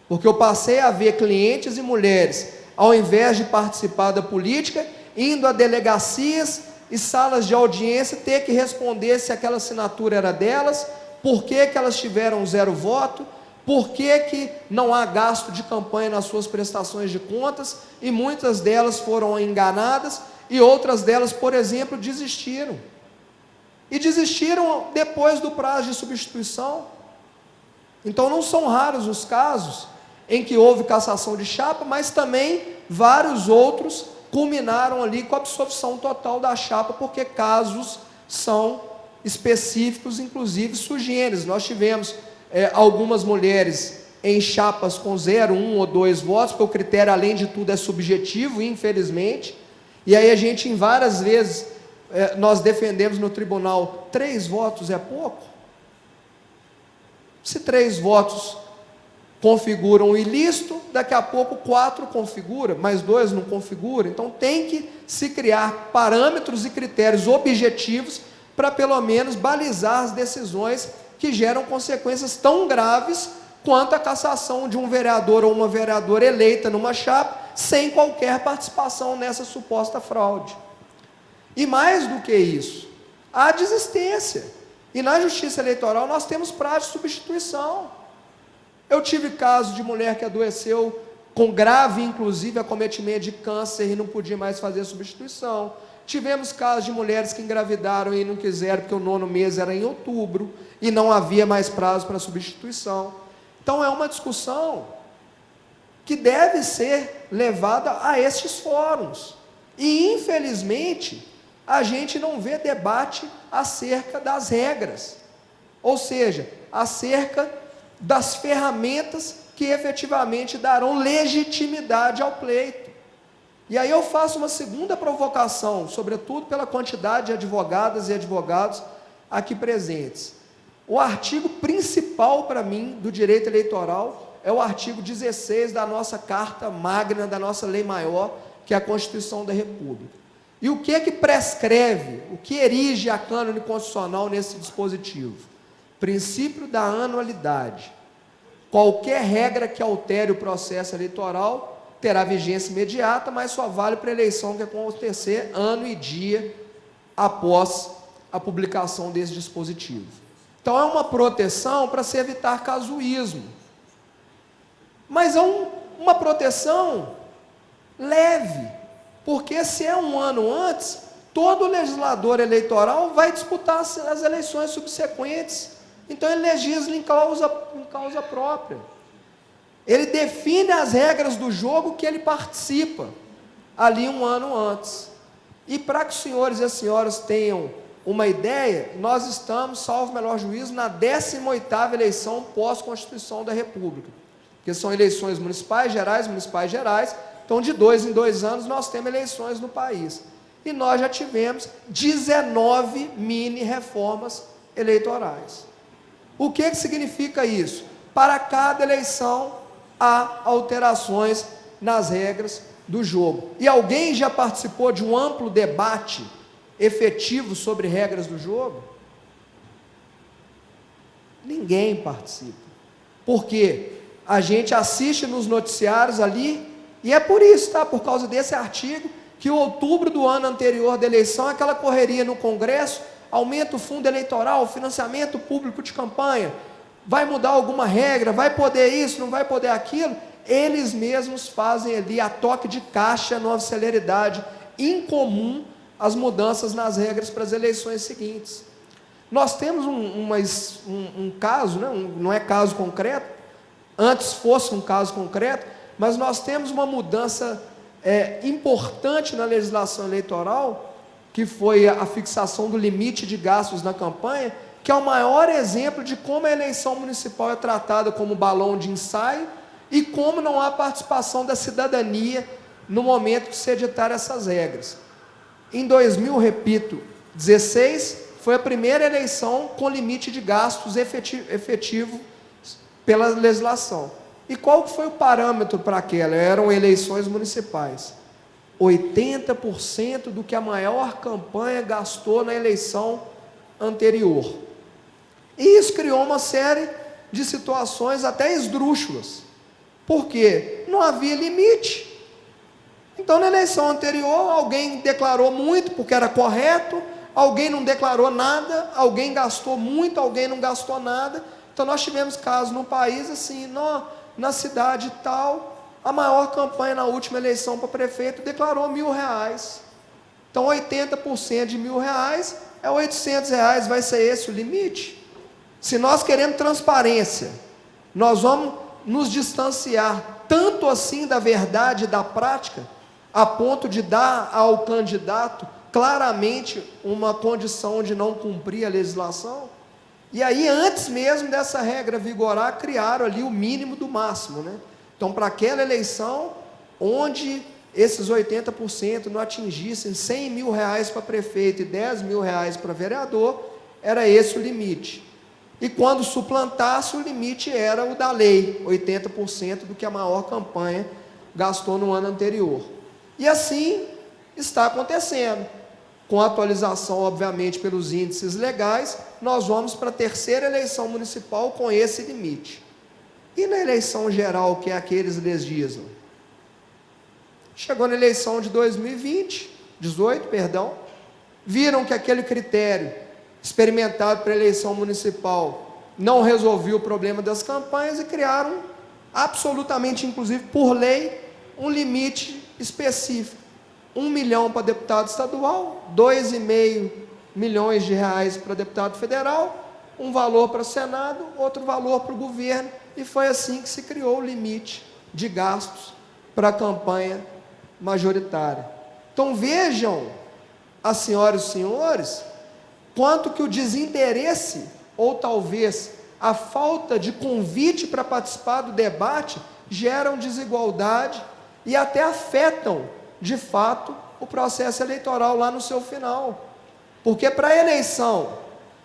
Speaker 4: porque eu passei a ver clientes e mulheres, ao invés de participar da política, indo a delegacias e salas de audiência ter que responder se aquela assinatura era delas, por que elas tiveram 0 voto, por que não há gasto de campanha nas suas prestações de contas, e muitas delas foram enganadas, e outras delas, por exemplo, desistiram. E desistiram depois do prazo de substituição. Então não são raros os casos em que houve cassação de chapa, mas também vários outros culminaram ali com a absolvição total da chapa, porque casos são específicos, inclusive sui generis. Nós tivemos algumas mulheres em chapas com 0, 1 ou 2 votos, porque o critério, além de tudo, é subjetivo, infelizmente, e aí a gente, em várias vezes, nós defendemos no tribunal, 3 votos é pouco? Se 3 votos configuram o ilícito, daqui a pouco 4 configura, mas 2 não configura. Então tem que se criar parâmetros e critérios objetivos para pelo menos balizar as decisões que geram consequências tão graves quanto a cassação de um vereador ou uma vereadora eleita numa chapa sem qualquer participação nessa suposta fraude. E mais do que isso, a desistência. E na justiça eleitoral nós temos prazo de substituição. Eu tive caso de mulher que adoeceu com grave, inclusive, acometimento de câncer e não podia mais fazer substituição. Tivemos casos de mulheres que engravidaram e não quiseram, porque o 9º mês era em outubro, e não havia mais prazo para substituição. Então é uma discussão que deve ser levada a estes fóruns. E, infelizmente, a gente não vê debate acerca das regras, ou seja, acerca das ferramentas que efetivamente darão legitimidade ao pleito. E aí eu faço uma segunda provocação, sobretudo pela quantidade de advogadas e advogados aqui presentes. O artigo principal para mim do direito eleitoral é o artigo 16 da nossa Carta Magna, da nossa Lei Maior, que é a Constituição da República. E o que é que prescreve, o que erige a cânone constitucional nesse dispositivo? Princípio da anualidade. Qualquer regra que altere o processo eleitoral terá vigência imediata, mas só vale para a eleição que acontecer ano e dia após a publicação desse dispositivo. Então é uma proteção para se evitar casuísmo. Mas é uma proteção leve, porque se é um ano antes, todo legislador eleitoral vai disputar as eleições subsequentes. Então ele legisla em causa própria. Ele define as regras do jogo que ele participa ali um ano antes. E para que os senhores e as senhoras tenham uma ideia, nós estamos, salvo o melhor juízo, na 18ª eleição pós-Constituição da República, que são eleições municipais gerais, então de 2 em 2 anos nós temos eleições no país. E nós já tivemos 19 mini-reformas eleitorais. O que significa isso? Para cada eleição há alterações nas regras do jogo. E alguém já participou de um amplo debate efetivo sobre regras do jogo? Ninguém participa. Por quê? A gente assiste nos noticiários ali, e é por isso, tá? Por causa desse artigo, que em outubro do ano anterior da eleição, aquela correria no Congresso, aumenta o fundo eleitoral, financiamento público de campanha, vai mudar alguma regra, vai poder isso, não vai poder aquilo, eles mesmos fazem ali a toque de caixa, numa celeridade incomum, as mudanças nas regras para as eleições seguintes. Nós temos um caso, né? Não é caso concreto, antes fosse um caso concreto, mas nós temos uma mudança importante na legislação eleitoral, que foi a fixação do limite de gastos na campanha, que é o maior exemplo de como a eleição municipal é tratada como balão de ensaio e como não há participação da cidadania no momento que se editaram essas regras. Em 2000, repito, 16, foi a primeira eleição com limite de gastos efetivo pela legislação. E qual foi o parâmetro para aquela? Eram eleições municipais. 80% do que a maior campanha gastou na eleição anterior. E isso criou uma série de situações até esdrúxulas. Por quê? Não havia limite. Então, na eleição anterior, alguém declarou muito porque era correto, alguém não declarou nada, alguém gastou muito, alguém não gastou nada. Então, nós tivemos casos no país assim, na cidade tal, a maior campanha na última eleição para prefeito declarou R$1.000. Então, 80% de R$1.000 é R$800, vai ser esse o limite? Se nós queremos transparência, nós vamos nos distanciar tanto assim da verdade e da prática, a ponto de dar ao candidato claramente uma condição de não cumprir a legislação? E aí, antes mesmo dessa regra vigorar, criaram ali o mínimo do máximo, né? Então, para aquela eleição, onde esses 80% não atingissem R$100.000 para prefeito e R$10.000 para vereador, era esse o limite. E quando suplantasse, o limite era o da lei, 80% do que a maior campanha gastou no ano anterior. E assim está acontecendo. Com a atualização, obviamente, pelos índices legais, nós vamos para a terceira eleição municipal com esse limite. E na eleição geral, que é a que eles legislam? Chegou na eleição de 18, viram que aquele critério experimentado para a eleição municipal não resolvia o problema das campanhas e criaram, absolutamente, inclusive por lei, um limite específico. 1 milhão para deputado estadual, R$2,5 milhões para deputado federal, um valor para o Senado, outro valor para o governo, e foi assim que se criou o limite de gastos para a campanha majoritária. Então vejam, as senhoras e senhores, quanto que o desinteresse, ou talvez a falta de convite para participar do debate, geram desigualdade e até afetam, de fato, o processo eleitoral lá no seu final. Porque para a eleição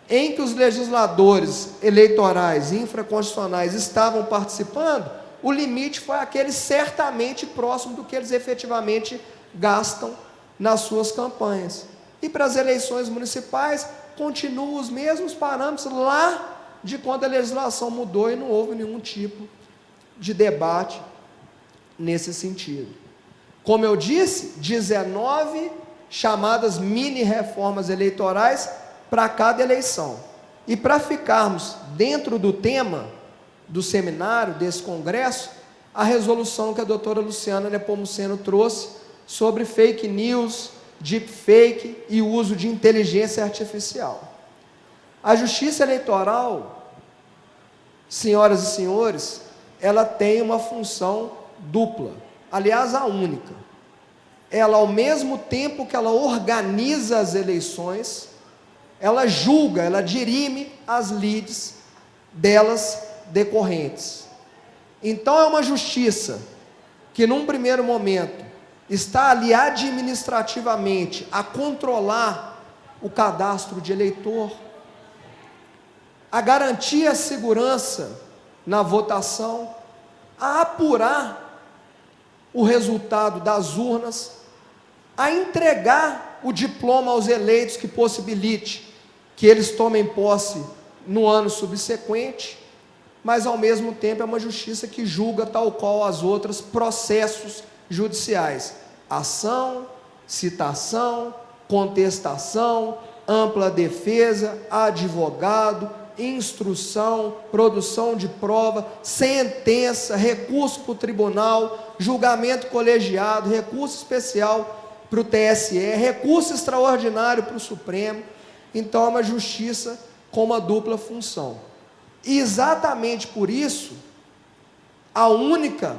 Speaker 4: em que os legisladores eleitorais infraconstitucionais estavam participando, o limite foi aquele certamente próximo do que eles efetivamente gastam nas suas campanhas. E para as eleições municipais, continuam os mesmos parâmetros lá de quando a legislação mudou e não houve nenhum tipo de debate nesse sentido. Como eu disse, 19 chamadas mini-reformas eleitorais para cada eleição. E para ficarmos dentro do tema do seminário, desse congresso, a resolução que a doutora Luciana Nepomuceno trouxe sobre fake news, deepfake e uso de inteligência artificial. A Justiça Eleitoral, senhoras e senhores, ela tem uma função dupla, aliás, a única. Ela, ao mesmo tempo que ela organiza as eleições, ela julga, ela dirime as lides delas decorrentes. Então é uma justiça que num primeiro momento está ali administrativamente a controlar o cadastro de eleitor, a garantir a segurança na votação, a apurar o resultado das urnas, a entregar o diploma aos eleitos que possibilite que eles tomem posse no ano subsequente, mas ao mesmo tempo é uma justiça que julga tal qual as outras processos judiciais: ação, citação, contestação, ampla defesa, advogado, instrução, produção de prova, sentença, recurso para o tribunal, julgamento colegiado, recurso especial para o TSE, recurso extraordinário para o Supremo. Então é uma justiça com uma dupla função. E exatamente por isso, a única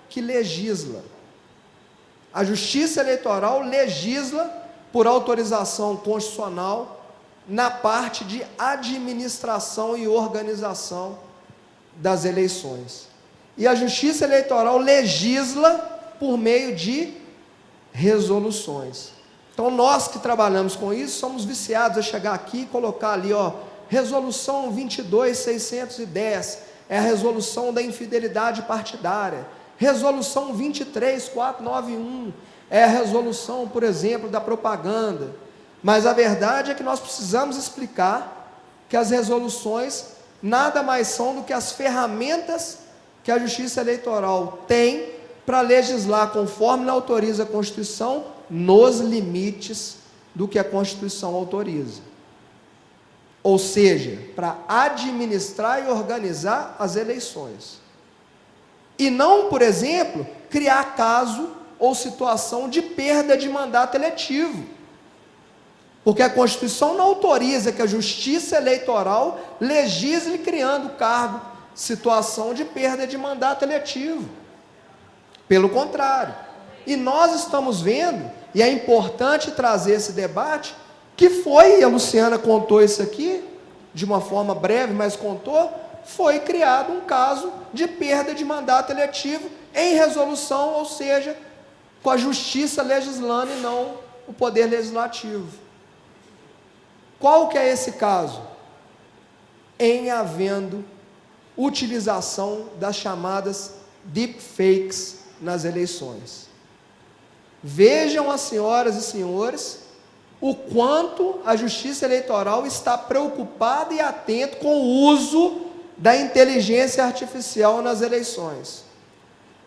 Speaker 4: que legisla. A Justiça Eleitoral legisla por autorização constitucional na parte de administração e organização das eleições. E a Justiça Eleitoral legisla por meio de resoluções. Então, nós que trabalhamos com isso, somos viciados a chegar aqui e colocar ali, ó, resolução 22.610, é a resolução da infidelidade partidária. Resolução 23.491, é a resolução, por exemplo, da propaganda. Mas a verdade é que nós precisamos explicar que as resoluções nada mais são do que as ferramentas que a Justiça Eleitoral tem para legislar conforme autoriza a Constituição, nos limites do que a Constituição autoriza. Ou seja, para administrar e organizar as eleições. E não, por exemplo, criar caso ou situação de perda de mandato eletivo. Porque a Constituição não autoriza que a Justiça Eleitoral legisle criando cargo, situação de perda de mandato eletivo. Pelo contrário. E nós estamos vendo, e é importante trazer esse debate, que foi, e a Luciana contou isso aqui, de uma forma breve, mas contou, foi criado um caso de perda de mandato eletivo em resolução, ou seja, com a Justiça legislando e não o Poder Legislativo. Qual que é esse caso? Em havendo utilização das chamadas deepfakes nas eleições. Vejam, as senhoras e senhores, o quanto a Justiça Eleitoral está preocupada e atenta com o uso da inteligência artificial nas eleições.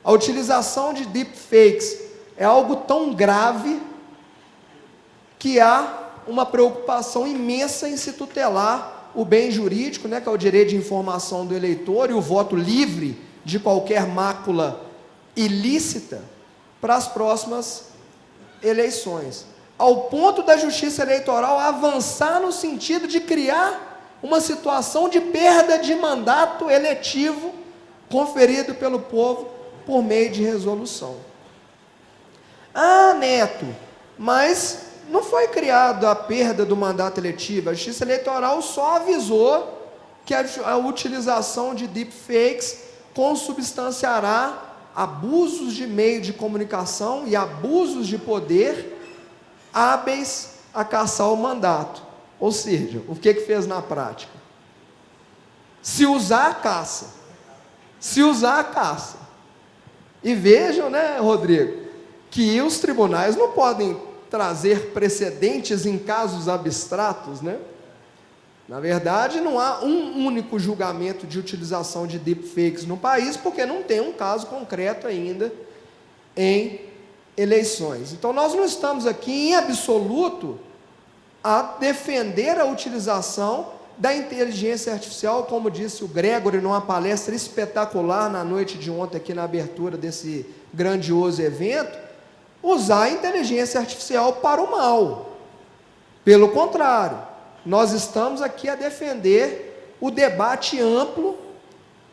Speaker 4: A utilização de deepfakes é algo tão grave que há uma preocupação imensa em se tutelar o bem jurídico, né, que é o direito de informação do eleitor e o voto livre de qualquer mácula ilícita para as próximas eleições. Ao ponto da Justiça Eleitoral avançar no sentido de criar uma situação de perda de mandato eletivo conferido pelo povo por meio de resolução. Ah, Neto, mas não foi criada a perda do mandato eletivo. A Justiça Eleitoral só avisou que a utilização de deepfakes consubstanciará abusos de meio de comunicação e abusos de poder hábeis a caçar o mandato. Ou seja, o que fez na prática? Se usar, a caça. Se usar, a caça. E vejam, né, Rodrigo, que os tribunais não podem trazer precedentes em casos abstratos, né? Na verdade, não há um único julgamento de utilização de deepfakes no país, porque não tem um caso concreto ainda em eleições. Então, nós não estamos aqui, em absoluto, a defender a utilização da inteligência artificial, como disse o Gregory numa palestra espetacular na noite de ontem, aqui na abertura desse grandioso evento, usar a inteligência artificial para o mal. Pelo contrário, nós estamos aqui a defender o debate amplo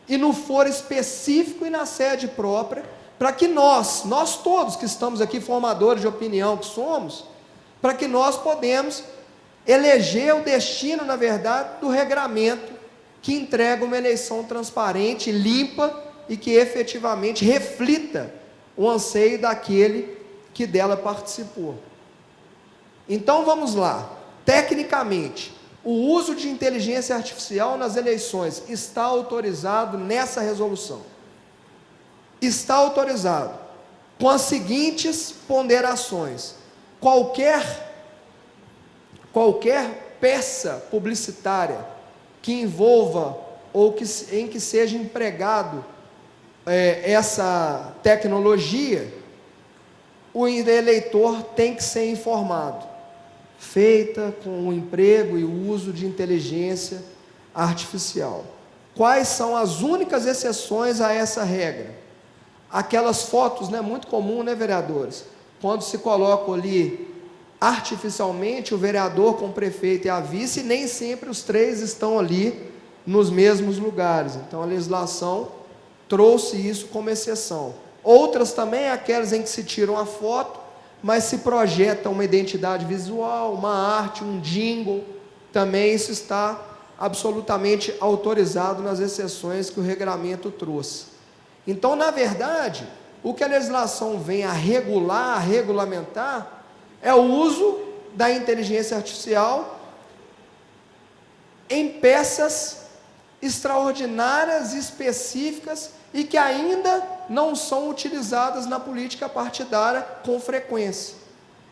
Speaker 4: e no foro específico e na sede própria, para que nós todos que estamos aqui, formadores de opinião que somos, para que nós podemos eleger o destino, na verdade, do regramento que entrega uma eleição transparente, limpa e que efetivamente reflita o anseio daquele que dela participou. Então vamos lá. Tecnicamente, o uso de inteligência artificial nas eleições está autorizado nessa resolução. Está autorizado, com as seguintes ponderações: qualquer peça publicitária que envolva ou em que seja empregado essa tecnologia, o eleitor tem que ser informado, feita com o emprego e o uso de inteligência artificial. Quais são as únicas exceções a essa regra? Aquelas fotos, né, muito comum, né, vereadores? Quando se coloca ali artificialmente o vereador com o prefeito e a vice, nem sempre os três estão ali nos mesmos lugares. Então a legislação trouxe isso como exceção. Outras também, aquelas em que se tira uma foto, mas se projeta uma identidade visual, uma arte, um jingle, também isso está absolutamente autorizado nas exceções que o regramento trouxe. Então, na verdade, o que a legislação vem a regular, a regulamentar, é o uso da inteligência artificial em peças extraordinárias, específicas e que ainda não são utilizadas na política partidária com frequência.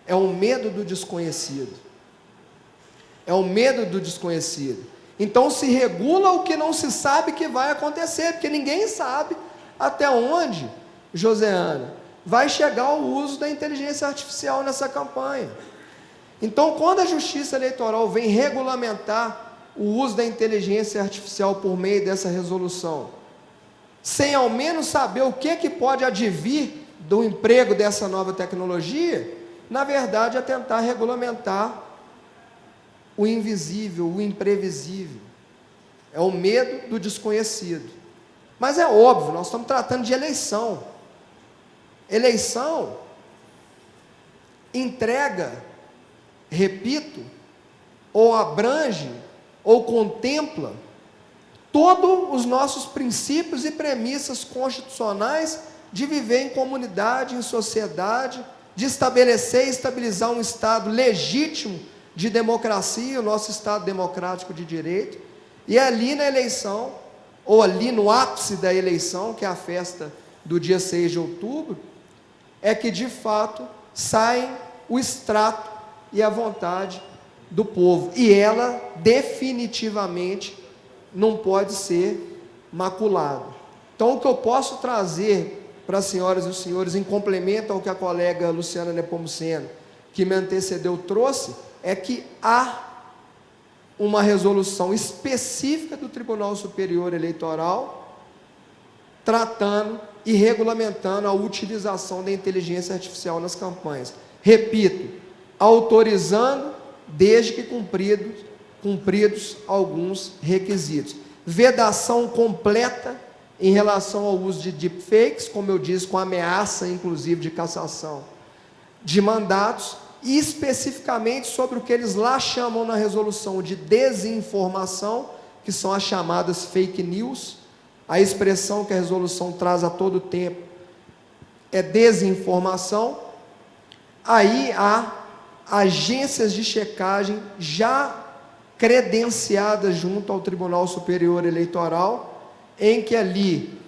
Speaker 4: É o medo do desconhecido. É o medo do desconhecido. Então se regula o que não se sabe que vai acontecer, porque ninguém sabe até onde, Joseana, vai chegar o uso da inteligência artificial nessa campanha. Então, quando a Justiça Eleitoral vem regulamentar o uso da inteligência artificial por meio dessa resolução, sem ao menos saber o que pode advir do emprego dessa nova tecnologia, na verdade é tentar regulamentar o invisível, o imprevisível. É o medo do desconhecido. Mas é óbvio, nós estamos tratando de eleição. Eleição entrega, repito, ou abrange, ou contempla todos os nossos princípios e premissas constitucionais de viver em comunidade, em sociedade, de estabelecer e estabilizar um Estado legítimo de democracia, o nosso Estado democrático de direito. E ali na eleição, ou ali no ápice da eleição, que é a festa do dia 6 de outubro, é que de fato saem o extrato e a vontade do povo, e ela definitivamente não pode ser maculada. Então, o que eu posso trazer para as senhoras e os senhores, em complemento ao que a colega Luciana Nepomuceno, que me antecedeu, trouxe, é que há uma resolução específica do Tribunal Superior Eleitoral tratando e regulamentando a utilização da inteligência artificial nas campanhas. Repito, autorizando desde que cumpridos alguns requisitos. Vedação completa em relação ao uso de deepfakes, como eu disse, com ameaça inclusive de cassação de mandatos, e especificamente sobre o que eles lá chamam na resolução de desinformação, que são as chamadas fake news. A expressão que a resolução traz a todo tempo é desinformação. Aí há agências de checagem já credenciadas junto ao Tribunal Superior Eleitoral, em que ali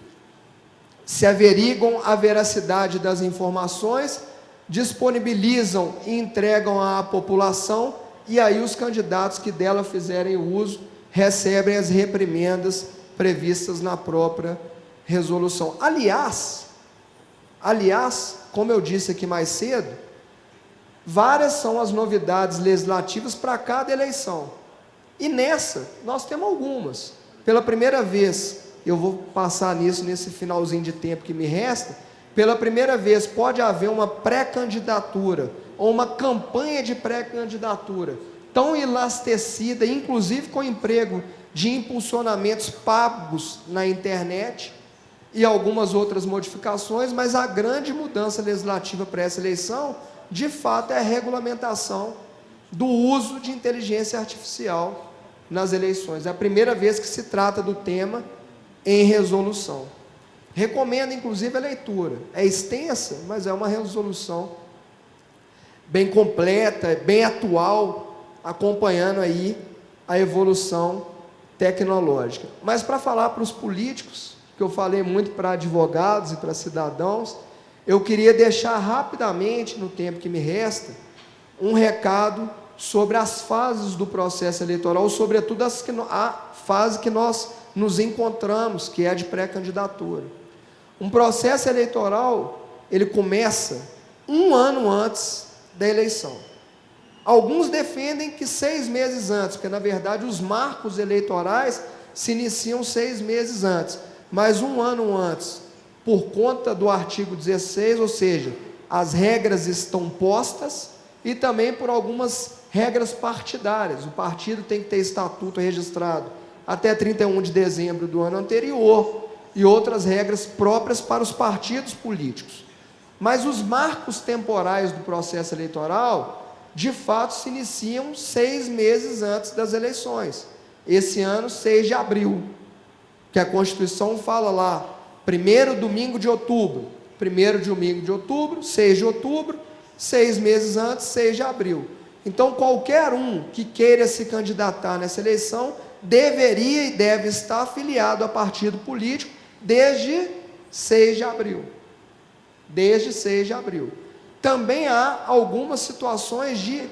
Speaker 4: se averiguam a veracidade das informações, disponibilizam e entregam à população, e aí os candidatos que dela fizerem uso recebem as reprimendas previstas na própria resolução. Aliás, como eu disse aqui mais cedo, várias são as novidades legislativas para cada eleição. E nessa, nós temos algumas. Pela primeira vez, eu vou passar nisso nesse finalzinho de tempo que me resta, pela primeira vez pode haver uma pré-candidatura, ou uma campanha de pré-candidatura, tão elastecida, inclusive com emprego de impulsionamentos pagos na internet, e algumas outras modificações, mas a grande mudança legislativa para essa eleição, de fato, é a regulamentação do uso de inteligência artificial nas eleições. É a primeira vez que se trata do tema em resolução. Recomendo, inclusive, a leitura. É extensa, mas é uma resolução bem completa, bem atual, acompanhando aí a evolução tecnológica. Mas para falar para os políticos, que eu falei muito para advogados e para cidadãos, eu queria deixar rapidamente, no tempo que me resta, um recado sobre as fases do processo eleitoral, sobretudo a fase que nós nos encontramos, que é a de pré-candidatura. Um processo eleitoral, ele começa um ano antes da eleição. Alguns defendem que 6 meses antes, porque na verdade os marcos eleitorais se iniciam 6 meses antes, mas um ano antes, por conta do artigo 16, ou seja, as regras estão postas, e também por algumas regras partidárias. O partido tem que ter estatuto registrado até 31 de dezembro do ano anterior, e outras regras próprias para os partidos políticos. Mas os marcos temporais do processo eleitoral, de fato, se iniciam 6 meses antes das eleições. Esse ano, 6 de abril, que a Constituição fala lá, primeiro domingo de outubro, 6 de outubro, 6 meses antes, 6 de abril. Então, qualquer um que queira se candidatar nessa eleição, deveria e deve estar afiliado a partido político desde 6 de abril. Desde 6 de abril. Também há algumas situações de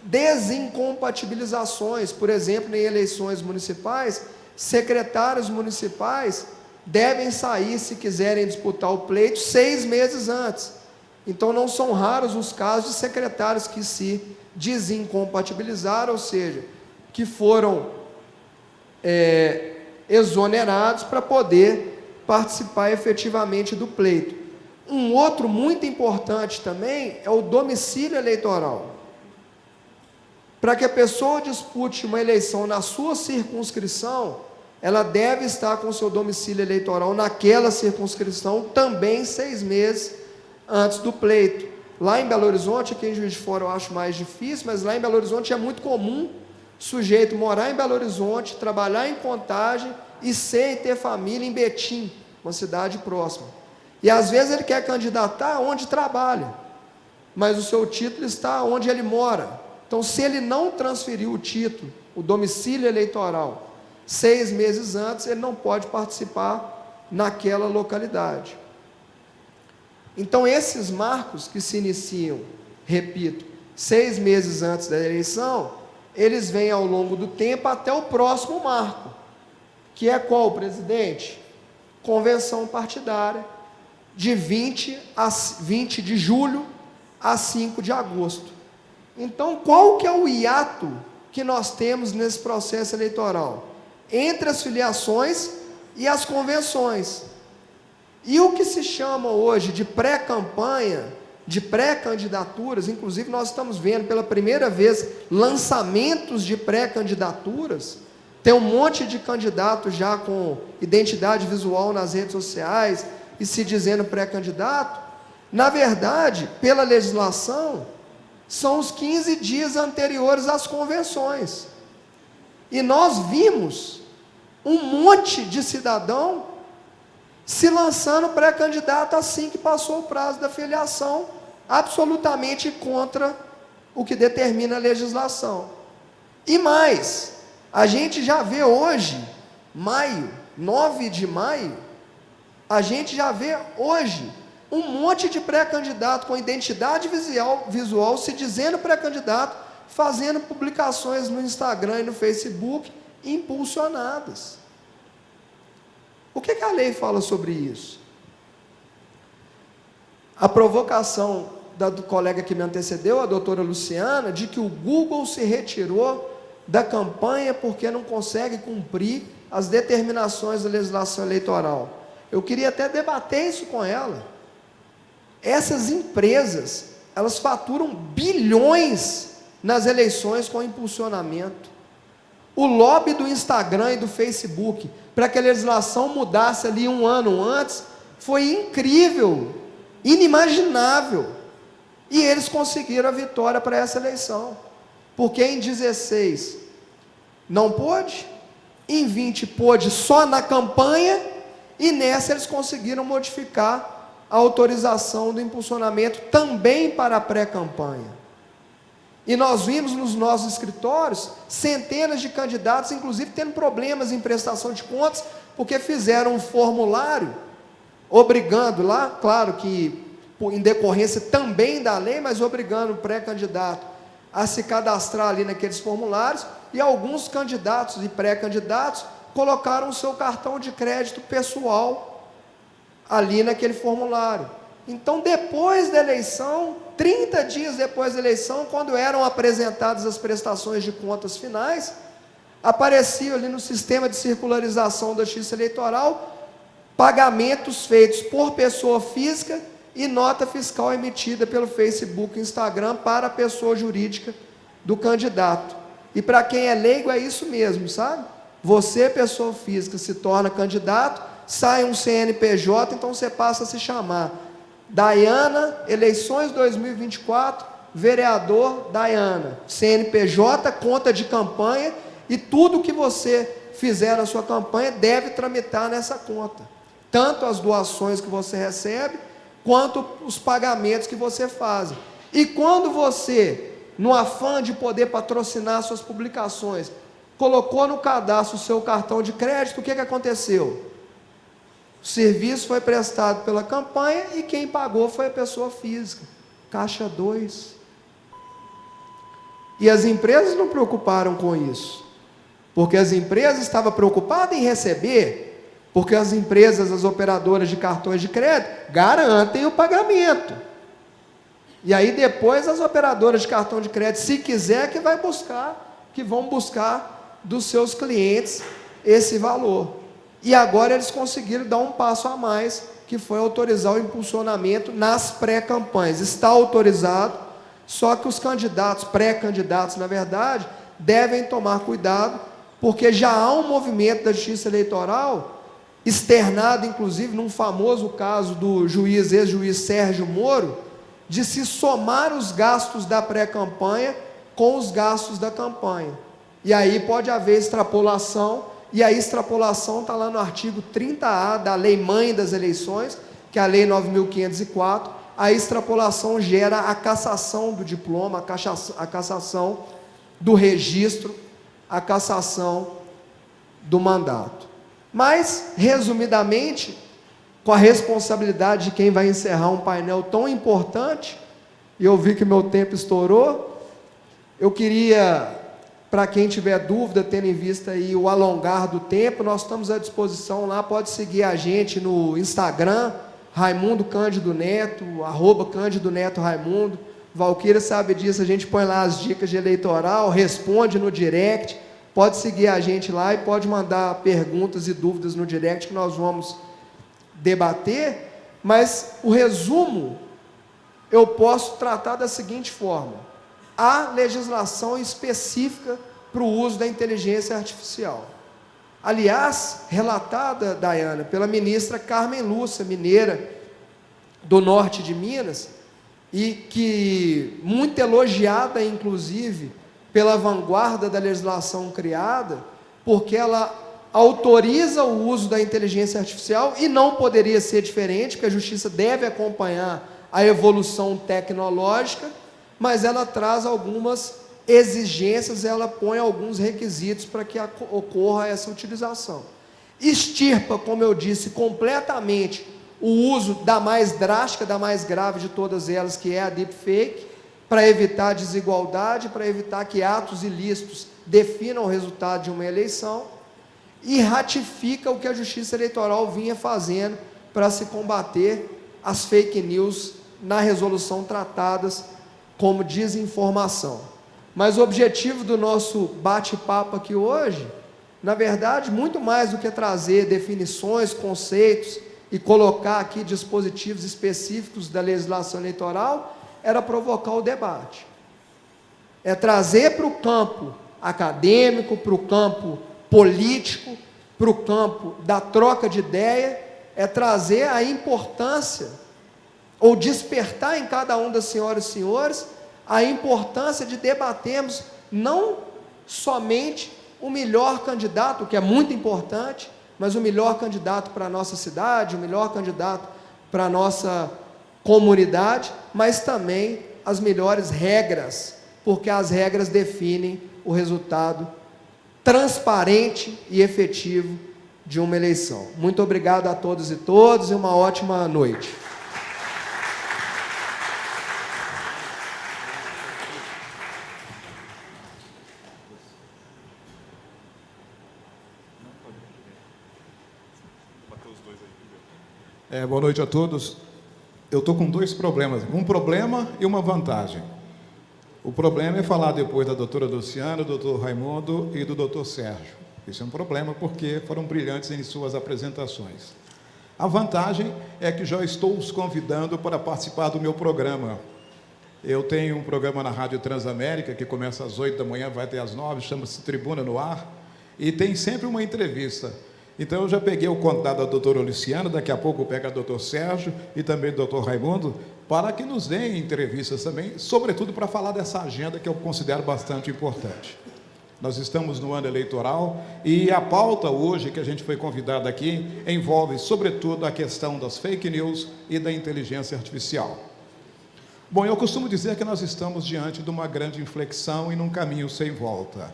Speaker 4: desincompatibilizações. Por exemplo, em eleições municipais, secretários municipais devem sair, se quiserem disputar o pleito, 6 meses antes. Então, não são raros os casos de secretários que se desincompatibilizaram, ou seja, que foram exonerados para poder participar efetivamente do pleito. Um outro muito importante também é o domicílio eleitoral. Para que a pessoa dispute uma eleição na sua circunscrição, ela deve estar com o seu domicílio eleitoral naquela circunscrição também 6 meses antes do pleito. Lá em Belo Horizonte, aqui em Juiz de Fora eu acho mais difícil, mas lá em Belo Horizonte é muito comum sujeito morar em Belo Horizonte, trabalhar em Contagem e ter família em Betim, uma cidade próxima. E às vezes ele quer candidatar onde trabalha, mas o seu título está onde ele mora. Então, se ele não transferiu o título, o domicílio eleitoral, 6 meses antes, ele não pode participar naquela localidade. Então, esses marcos que se iniciam, repito, 6 meses antes da eleição, eles vêm ao longo do tempo até o próximo marco, que é qual, presidente? Convenção partidária, de 20 de julho a 5 de agosto. Então, qual que é o hiato que nós temos nesse processo eleitoral? Entre as filiações e as convenções. E o que se chama hoje de pré-campanha, de pré-candidaturas, inclusive nós estamos vendo pela primeira vez lançamentos de pré-candidaturas, tem um monte de candidatos já com identidade visual nas redes sociais e se dizendo pré-candidato. Na verdade, pela legislação, são os 15 dias anteriores às convenções. E nós vimos um monte de cidadão se lançando pré-candidato assim que passou o prazo da filiação, absolutamente contra o que determina a legislação. E mais, a gente já vê hoje, 9 de maio, a gente já vê hoje um monte de pré-candidato com identidade visual se dizendo pré-candidato, fazendo publicações no Instagram e no Facebook, impulsionadas. O que a lei fala sobre isso? A provocação do colega que me antecedeu, a doutora Luciana, de que o Google se retirou da campanha porque não consegue cumprir as determinações da legislação eleitoral. Eu queria até debater isso com ela. Essas empresas, elas faturam bilhões nas eleições com impulsionamento. O lobby do Instagram e do Facebook, para que a legislação mudasse ali um ano antes, foi incrível, inimaginável. E eles conseguiram a vitória para essa eleição. Porque em 16 não pôde, em 20 pôde só na campanha, e nessa eles conseguiram modificar a autorização do impulsionamento também para a pré-campanha. E nós vimos nos nossos escritórios centenas de candidatos, inclusive tendo problemas em prestação de contas, porque fizeram um formulário, obrigando lá, claro que em decorrência também da lei, mas obrigando o pré-candidato a se cadastrar ali naqueles formulários, e alguns candidatos e pré-candidatos colocaram o seu cartão de crédito pessoal ali naquele formulário. Então, depois da eleição, 30 dias depois da eleição, quando eram apresentadas as prestações de contas finais, aparecia ali no sistema de circularização da Justiça Eleitoral, pagamentos feitos por pessoa física e nota fiscal emitida pelo Facebook e Instagram para a pessoa jurídica do candidato. E para quem é leigo é isso mesmo, sabe? Você, pessoa física, se torna candidato, sai um CNPJ, então você passa a se chamar Dayana, eleições 2024, vereador Dayana, CNPJ, conta de campanha, e tudo que você fizer na sua campanha deve tramitar nessa conta, tanto as doações que você recebe, quanto os pagamentos que você faz. E quando você, no afã de poder patrocinar suas publicações, colocou no cadastro o seu cartão de crédito, o que aconteceu? O serviço foi prestado pela campanha e quem pagou foi a pessoa física, Caixa 2. E as empresas não preocuparam com isso, porque as empresas estavam preocupadas em receber, porque as empresas, as operadoras de cartões de crédito, garantem o pagamento. E aí depois as operadoras de cartão de crédito, se quiser, que vão buscar dos seus clientes esse valor. E agora eles conseguiram dar um passo a mais, que foi autorizar o impulsionamento nas pré-campanhas. Está autorizado, só que os candidatos, pré-candidatos, na verdade, devem tomar cuidado, porque já há um movimento da Justiça Eleitoral, externado, inclusive, num famoso caso do ex-juiz Sérgio Moro, de se somar os gastos da pré-campanha com os gastos da campanha. E aí pode haver extrapolação, e a extrapolação está lá no artigo 30A da Lei Mãe das Eleições, que é a Lei 9.504, a extrapolação gera a cassação do diploma, a cassação do registro, a cassação do mandato. Mas, resumidamente, com a responsabilidade de quem vai encerrar um painel tão importante, e eu vi que meu tempo estourou, eu queria, para quem tiver dúvida, tendo em vista aí o alongar do tempo, nós estamos à disposição lá, pode seguir a gente no Instagram, Raimundo Cândido Neto, @Cândido Neto Raimundo, Valquíria sabe disso, a gente põe lá as dicas de eleitoral, responde no direct, pode seguir a gente lá e pode mandar perguntas e dúvidas no direct que nós vamos debater, mas o resumo eu posso tratar da seguinte forma: há legislação específica para o uso da inteligência artificial. Aliás, relatada, Dayana, pela ministra Carmen Lúcia, mineira do norte de Minas, e que muito elogiada, inclusive, pela vanguarda da legislação criada, porque ela autoriza o uso da inteligência artificial, e não poderia ser diferente, porque a justiça deve acompanhar a evolução tecnológica, mas ela traz algumas exigências, ela põe alguns requisitos para que ocorra essa utilização. Extirpa, como eu disse, completamente o uso da mais drástica, da mais grave de todas elas, que é a deepfake, para evitar desigualdade, para evitar que atos ilícitos definam o resultado de uma eleição, e ratifica o que a Justiça Eleitoral vinha fazendo para se combater as fake news na resolução tratadas como desinformação. Mas o objetivo do nosso bate-papo aqui hoje, na verdade, muito mais do que trazer definições, conceitos e colocar aqui dispositivos específicos da legislação eleitoral, era provocar o debate. É trazer para o campo acadêmico, para o campo político, para o campo da troca de ideia, é trazer a importância, ou despertar em cada um das senhoras e senhores, a importância de debatermos não somente o melhor candidato, que é muito importante, mas o melhor candidato para a nossa cidade, o melhor candidato para a nossa comunidade, mas também as melhores regras, porque as regras definem o resultado transparente e efetivo de uma eleição. Muito obrigado a todos e todas e uma ótima noite.
Speaker 5: Boa noite a todos. Eu estou com dois problemas, um problema e uma vantagem. O problema é falar depois da doutora Luciana, do doutor Raimundo e do doutor Sérgio. Isso é um problema porque foram brilhantes em suas apresentações. A vantagem é que já estou os convidando para participar do meu programa. Eu tenho um programa na Rádio Transamérica, que começa às 8 da manhã, vai até às 9, chama-se Tribuna no Ar, e tem sempre uma entrevista. Então, eu já peguei o contato da doutora Luciana, daqui a pouco pega o doutor Sérgio e também o doutor Raimundo, para que nos deem entrevistas também, sobretudo para falar dessa agenda que eu considero bastante importante. Nós estamos no ano eleitoral e a pauta hoje que a gente foi convidado aqui envolve, sobretudo, a questão das fake news e da inteligência artificial. Bom, eu costumo dizer que nós estamos diante de uma grande inflexão e num caminho sem volta.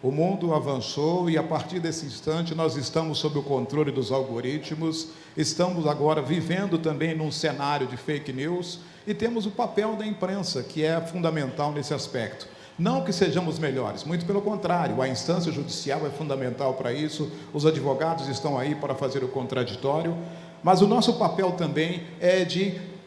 Speaker 5: O mundo avançou e, a partir desse instante, nós estamos sob o controle dos algoritmos, estamos agora vivendo também num cenário de fake news e temos o papel da imprensa, que é fundamental nesse aspecto. Não que sejamos melhores, muito pelo contrário, a instância judicial é fundamental para isso, os advogados estão aí para fazer o contraditório, mas o nosso papel também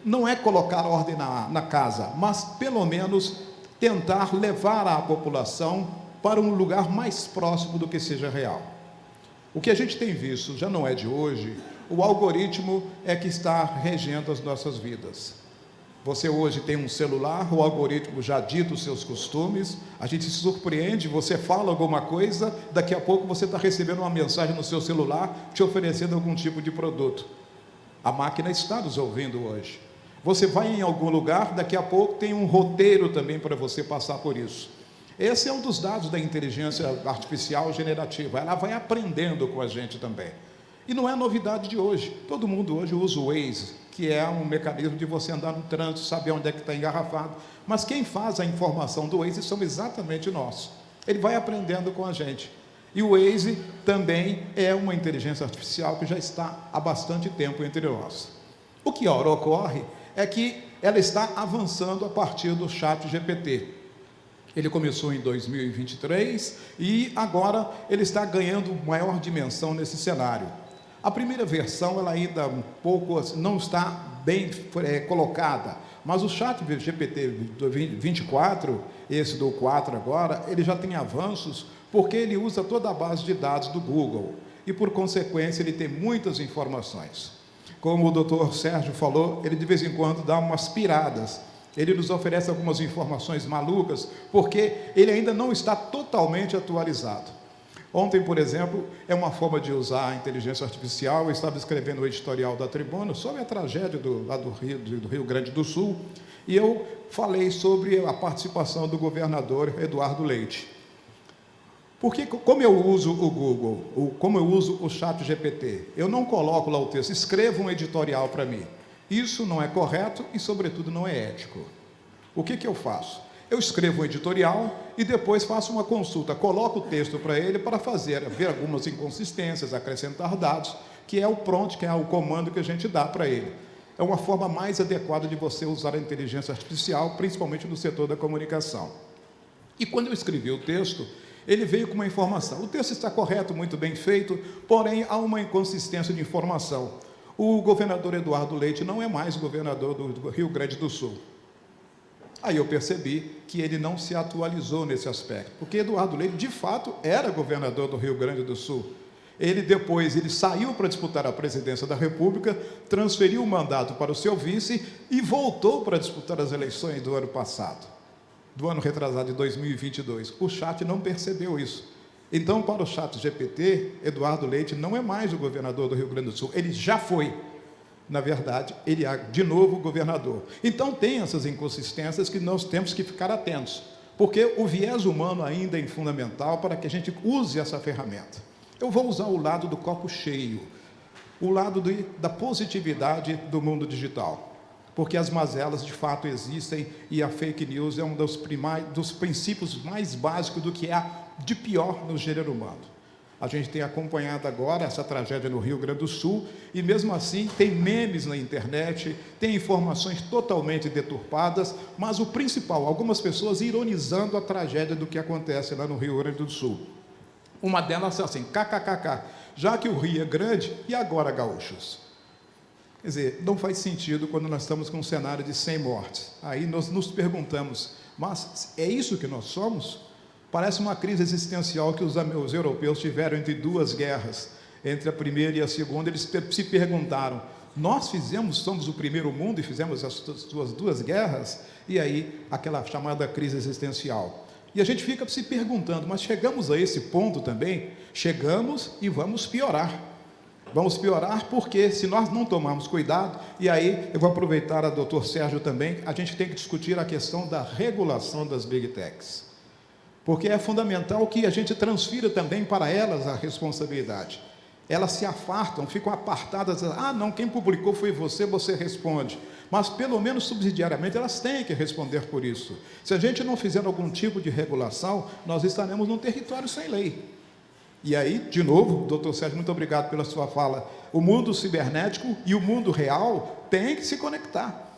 Speaker 5: não é colocar ordem na casa, mas, pelo menos, tentar levar a população para um lugar mais próximo do que seja real. O que a gente tem visto, já não é de hoje, o algoritmo é que está regendo as nossas vidas. Você hoje tem um celular, o algoritmo já dita os seus costumes, a gente se surpreende, você fala alguma coisa, daqui a pouco você está recebendo uma mensagem no seu celular te oferecendo algum tipo de produto. A máquina está nos ouvindo hoje. Você vai em algum lugar, daqui a pouco tem um roteiro também para você passar por isso. Esse é um dos dados da inteligência artificial generativa. Ela vai aprendendo com a gente também. E não é novidade de hoje. Todo mundo hoje usa o Waze, que é um mecanismo de você andar no trânsito, saber onde é que está engarrafado. Mas quem faz a informação do Waze somos exatamente nós. Ele vai aprendendo com a gente. E o Waze também é uma inteligência artificial que já está há bastante tempo entre nós. O que ora ocorre é que ela está avançando a partir do ChatGPT. Ele começou em 2023 e agora ele está ganhando maior dimensão nesse cenário. A primeira versão, ela ainda um pouco não está bem colocada, mas o ChatGPT 24, esse do 4 agora, ele já tem avanços porque ele usa toda a base de dados do Google e, por consequência, ele tem muitas informações. Como o doutor Sérgio falou, ele de vez em quando dá umas piradas. Ele nos oferece algumas informações malucas, porque ele ainda não está totalmente atualizado. Ontem, por exemplo, é uma forma de usar a inteligência artificial. Eu estava escrevendo o editorial da Tribuna sobre a tragédia lá do Rio Grande do Sul, e eu falei sobre a participação do governador Eduardo Leite. Porque, como eu uso o Google, como eu uso o ChatGPT, eu não coloco lá o texto, escreva um editorial para mim. Isso não é correto e, sobretudo, não é ético. O que eu faço? Eu escrevo um editorial e depois faço uma consulta, coloco o texto para ele para ver algumas inconsistências, acrescentar dados, que é o prompt, que é o comando que a gente dá para ele. É uma forma mais adequada de você usar a inteligência artificial, principalmente no setor da comunicação. E quando eu escrevi o texto, ele veio com uma informação. O texto está correto, muito bem feito, porém há uma inconsistência de informação. O governador Eduardo Leite não é mais governador do Rio Grande do Sul. Aí eu percebi que ele não se atualizou nesse aspecto, porque Eduardo Leite, de fato, era governador do Rio Grande do Sul. Ele saiu para disputar a presidência da República, transferiu o mandato para o seu vice e voltou para disputar as eleições do ano passado, do ano retrasado, de 2022. O chat não percebeu isso. Então, para o ChatGPT, Eduardo Leite não é mais o governador do Rio Grande do Sul, ele já foi. Na verdade, ele é, de novo, governador. Então, tem essas inconsistências que nós temos que ficar atentos, porque o viés humano ainda é fundamental para que a gente use essa ferramenta. Eu vou usar o lado do copo cheio, o lado da positividade do mundo digital, porque as mazelas, de fato, existem e a fake news é um dos princípios mais básicos do que há de pior no gênero humano. A gente tem acompanhado agora essa tragédia no Rio Grande do Sul e, mesmo assim, tem memes na internet, tem informações totalmente deturpadas, mas o principal, algumas pessoas ironizando a tragédia do que acontece lá no Rio Grande do Sul. Uma delas é assim, kkkk, já que o Rio é grande, e agora, gaúchos? Quer dizer, não faz sentido quando nós estamos com um cenário de 100 mortes. Aí nós nos perguntamos, mas é isso que nós somos? Parece uma crise existencial que os europeus tiveram entre duas guerras, entre a primeira e a segunda. Eles se perguntaram, nós somos o primeiro mundo e fizemos as duas guerras? E aí, aquela chamada crise existencial. E a gente fica se perguntando, mas chegamos a esse ponto também? Chegamos e vamos piorar. Vamos piorar porque, se nós não tomarmos cuidado, e aí eu vou aproveitar a doutor Sérgio também, a gente tem que discutir a questão da regulação das Big Techs. Porque é fundamental que a gente transfira também para elas a responsabilidade. Elas se afartam, ficam apartadas, não, quem publicou foi você, você responde. Mas, pelo menos subsidiariamente, elas têm que responder por isso. Se a gente não fizer algum tipo de regulação, nós estaremos num território sem lei. E aí, de novo, doutor Sérgio, muito obrigado pela sua fala, o mundo cibernético e o mundo real têm que se conectar.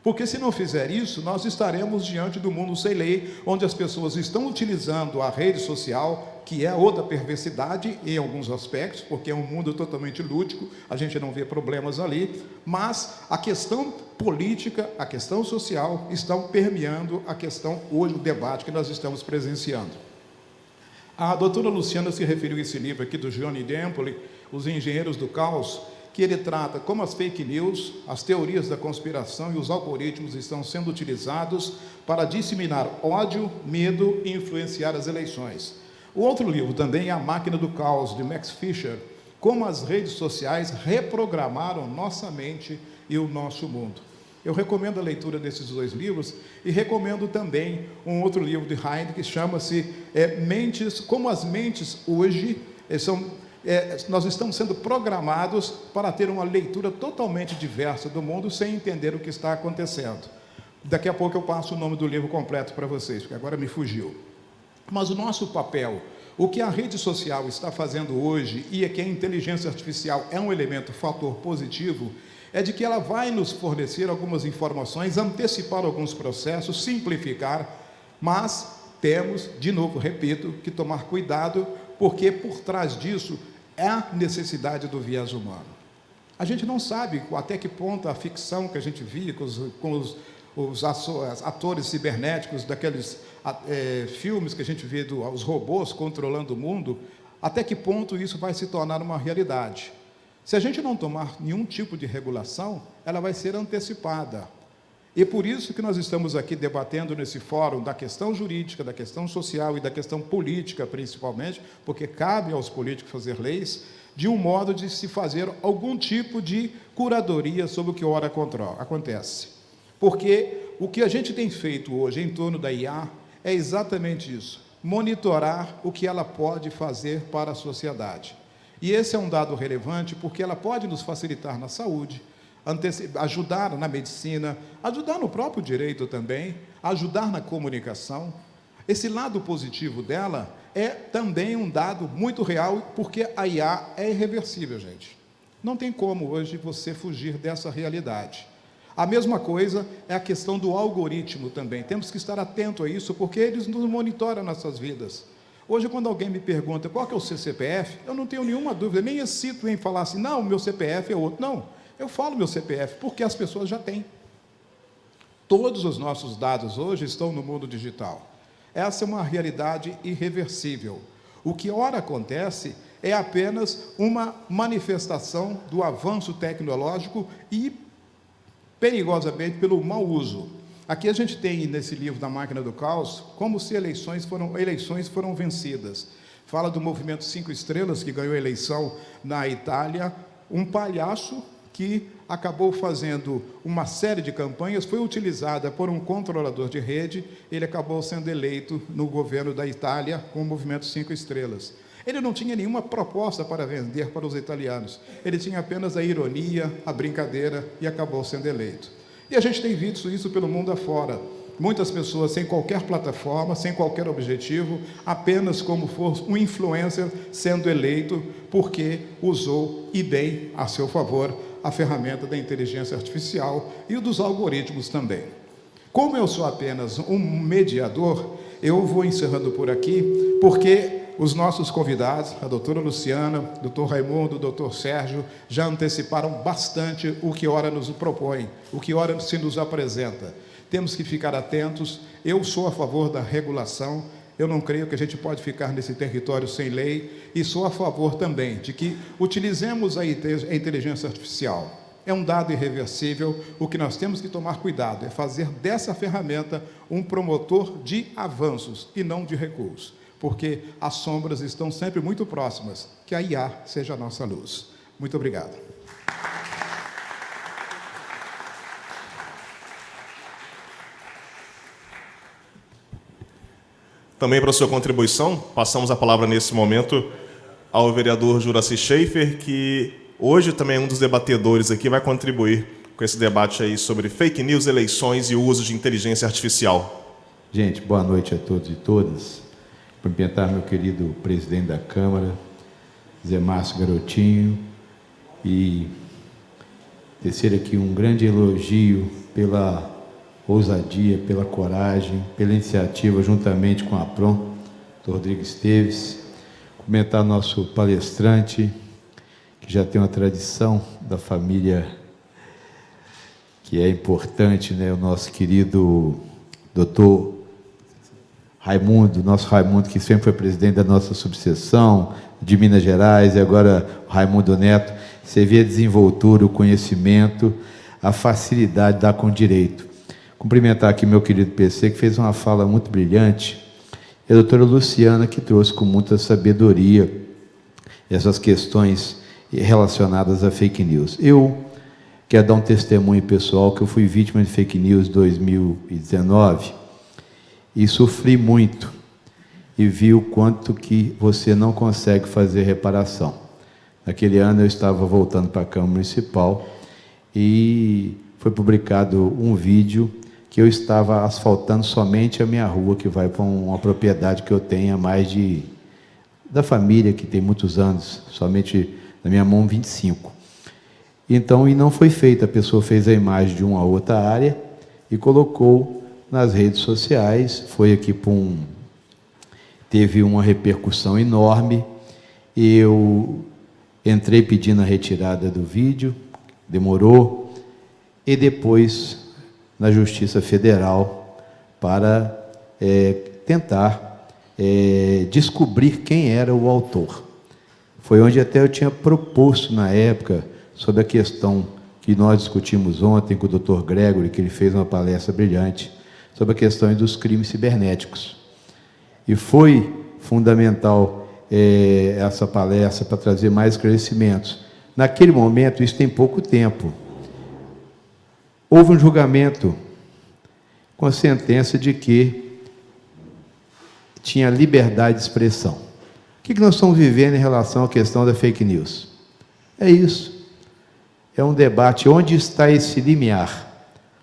Speaker 5: Porque se não fizer isso, nós estaremos diante do mundo sem lei, onde as pessoas estão utilizando a rede social, que é outra perversidade em alguns aspectos, porque é um mundo totalmente lúdico, a gente não vê problemas ali, mas a questão política, a questão social estão permeando a questão, hoje, o debate que nós estamos presenciando. A doutora Luciana se referiu a esse livro aqui do Johnny Dempoli, Os Engenheiros do Caos, que ele trata como as fake news, as teorias da conspiração e os algoritmos estão sendo utilizados para disseminar ódio, medo e influenciar as eleições. O outro livro também é A Máquina do Caos, de Max Fisher, como as redes sociais reprogramaram nossa mente e o nosso mundo. Eu recomendo a leitura desses dois livros e recomendo também um outro livro de Heidegger que chama-se Mentes, como as mentes hoje nós estamos sendo programados para ter uma leitura totalmente diversa do mundo sem entender o que está acontecendo. Daqui a pouco eu passo o nome do livro completo para vocês, porque agora me fugiu. Mas o nosso papel, o que a rede social está fazendo hoje, e é que a inteligência artificial é um elemento, fator positivo, é de que ela vai nos fornecer algumas informações, antecipar alguns processos, simplificar, mas temos, de novo, repito, que tomar cuidado, porque por trás disso é a necessidade do viés humano. A gente não sabe até que ponto a ficção que a gente via com os atores cibernéticos, daqueles filmes que a gente vê os robôs controlando o mundo, até que ponto isso vai se tornar uma realidade. Se a gente não tomar nenhum tipo de regulação, ela vai ser antecipada. E por isso que nós estamos aqui debatendo nesse fórum da questão jurídica, da questão social e da questão política, principalmente, porque cabe aos políticos fazer leis, de um modo de se fazer algum tipo de curadoria sobre o que ora acontece. Porque o que a gente tem feito hoje em torno da IA é exatamente isso, monitorar o que ela pode fazer para a sociedade. E esse é um dado relevante porque ela pode nos facilitar na saúde, ajudar na medicina, ajudar no próprio direito também, ajudar na comunicação. Esse lado positivo dela é também um dado muito real, porque a IA é irreversível, gente. Não tem como hoje você fugir dessa realidade. A mesma coisa é a questão do algoritmo também. Temos que estar atento a isso, porque eles nos monitoram nossas vidas. Hoje, quando alguém me pergunta qual que é o seu CPF, eu não tenho nenhuma dúvida, nem hesito em falar assim, não, o meu CPF é outro. Não. Eu falo meu CPF porque as pessoas já têm. Todos os nossos dados hoje estão no mundo digital. Essa é uma realidade irreversível. O que ora acontece é apenas uma manifestação do avanço tecnológico e, perigosamente, pelo mau uso. Aqui a gente tem, nesse livro da Máquina do Caos, como se eleições foram vencidas. Fala do movimento 5 Estrelas, que ganhou a eleição na Itália, um palhaço que acabou fazendo uma série de campanhas, foi utilizada por um controlador de rede, ele acabou sendo eleito no governo da Itália com o movimento 5 Estrelas. Ele não tinha nenhuma proposta para vender para os italianos, ele tinha apenas a ironia, a brincadeira e acabou sendo eleito. E a gente tem visto isso pelo mundo afora. Muitas pessoas sem qualquer plataforma, sem qualquer objetivo, apenas como for um influencer sendo eleito porque usou e bem a seu favor a ferramenta da inteligência artificial e o dos algoritmos também. Como eu sou apenas um mediador, eu vou encerrando por aqui, porque os nossos convidados, a doutora Luciana, o doutor Raimundo, o doutor Sérgio, já anteciparam bastante o que ora nos propõe, o que ora se nos apresenta. Temos que ficar atentos. Eu sou a favor da regulação, eu não creio que a gente pode ficar nesse território sem lei, e sou a favor também de que utilizemos a inteligência artificial é um dado irreversível. O que nós temos que tomar cuidado é fazer dessa ferramenta um promotor de avanços e não de recuos, porque as sombras estão sempre muito próximas. Que a IA seja a nossa luz. Muito obrigado.
Speaker 2: Também para a sua contribuição, passamos a palavra nesse momento ao vereador Juraci Schaefer, que hoje também é um dos debatedores aqui, vai contribuir com esse debate aí sobre fake news, eleições e o uso de inteligência artificial.
Speaker 6: Gente, boa noite a todos e todas. Cumprimentar meu querido presidente da Câmara, Zé Márcio Garotinho, e tecer aqui um grande elogio pela ousadia, pela coragem, pela iniciativa, juntamente com a APRON, Dr. Rodrigo Esteves. Cumprimentar nosso palestrante, que já tem uma tradição da família que é importante, né? O nosso querido doutor Raimundo, nosso Raimundo, que sempre foi presidente da nossa subseção de Minas Gerais, e agora o Raimundo Neto. Você vê a desenvoltura, o conhecimento, a facilidade de dar com direito. Cumprimentar aqui meu querido PC, que fez uma fala muito brilhante, e a doutora Luciana, que trouxe com muita sabedoria essas questões relacionadas a fake news. Eu quero dar um testemunho pessoal, que eu fui vítima de fake news em 2019, e sofri muito, e vi o quanto que você não consegue fazer reparação. Naquele ano eu estava voltando para a Câmara Municipal, e foi publicado um vídeo que eu estava asfaltando somente a minha rua, que vai para uma propriedade que eu tenho há mais de... da família, que tem muitos anos, somente na minha mão 25. Então, e não foi feito, a pessoa fez a imagem de uma outra área e colocou nas redes sociais, foi aqui para teve uma repercussão enorme, eu entrei pedindo a retirada do vídeo, demorou, e depois na Justiça Federal para tentar descobrir quem era o autor. Foi onde até eu tinha proposto na época, sobre a questão que nós discutimos ontem com o Dr. Gregory, que ele fez uma palestra brilhante, sobre a questão dos crimes cibernéticos. E foi fundamental essa palestra para trazer mais esclarecimentos. Naquele momento, isso tem pouco tempo, houve um julgamento com a sentença de que tinha liberdade de expressão. O que nós estamos vivendo em relação à questão da fake news? É isso. É um debate. Onde está esse limiar?